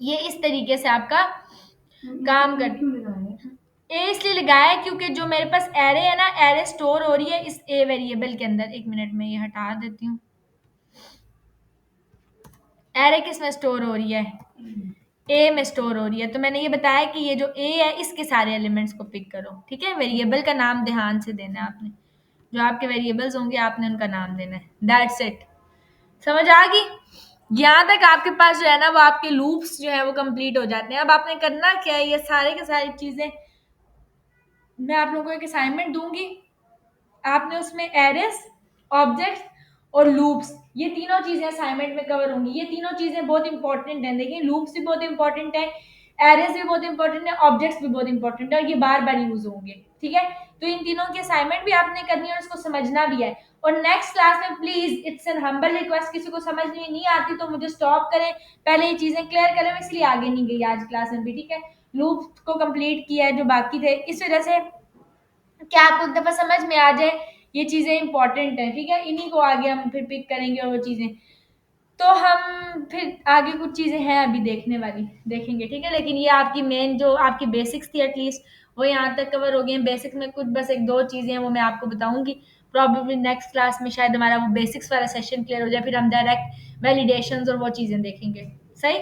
ये इस तरीके से आपका काम कर, ए इसलिए लगाया है क्योंकि जो मेरे पास एरे है ना, एरे स्टोर हो रही है इस ए वेरिएबल के अंदर। एक मिनट में ये हटा देती हूँ, एरे किस में स्टोर हो रही है? ए में स्टोर हो रही है। तो मैंने ये बताया कि ये जो ए है इसके सारे एलिमेंट्स को पिक करो, ठीक है? वेरिएबल का नाम ध्यान से देना है आपने, जो आपके वेरिएबल्स होंगे आपने उनका नाम देना है, दैट्स इट। समझ आ गई? यहाँ तक आपके पास जो है ना वो आपके लूप्स जो है वो कंप्लीट हो जाते हैं। अब आपने करना क्या है, ये सारे के सारी चीजें मैं आप लोगों को एक असाइनमेंट दूंगी, आपने उसमें एरेस, ऑब्जेक्ट्स और लूप्स, ये तीनों चीजें असाइनमेंट में कवर होंगी। ये तीनों चीजें बहुत इंपॉर्टेंट हैं। देखिए लूप्स भी बहुत इंपॉर्टेंट है, एरेस भी बहुत इंपॉर्टेंट है, ऑब्जेक्ट्स भी बहुत इंपॉर्टेंट है, और ये बार बार यूज होंगे, ठीक है? तो इन तीनों की असाइनमेंट भी आपने करनी है और इसको समझना भी है। और नेक्स्ट क्लास में please, it's an humble request, किसी को समझ में नहीं आती तो मुझे स्टॉप करें, पहले ये चीजें क्लियर करें, मैं इसलिए आगे नहीं गई आज क्लास में भी, ठीक है? लूप को कंप्लीट किया है जो बाकी थे, इस वजह से क्या आपको एक दफा समझ में आ जाए ये चीजें इंपॉर्टेंट है, ठीक है? इन्हीं को आगे हम फिर पिक करेंगे और वो चीजें, तो हम फिर आगे कुछ चीजें हैं अभी देखने वाली, देखेंगे, ठीक है? लेकिन ये आपकी मेन जो आपकी बेसिक्स थी एटलीस्ट वो यहाँ तक कवर हो गई हैं। बेसिक्स में कुछ बस एक दो चीजें हैं वो मैं आपको बताऊंगी, प्रॉब्लली नेक्स्ट क्लास में शायद हमारा वो बेसिक्स वाला सेशन क्लियर हो जाए, फिर हम डायरेक्ट वैलिडेशंस और वो चीजें देखेंगे। सही?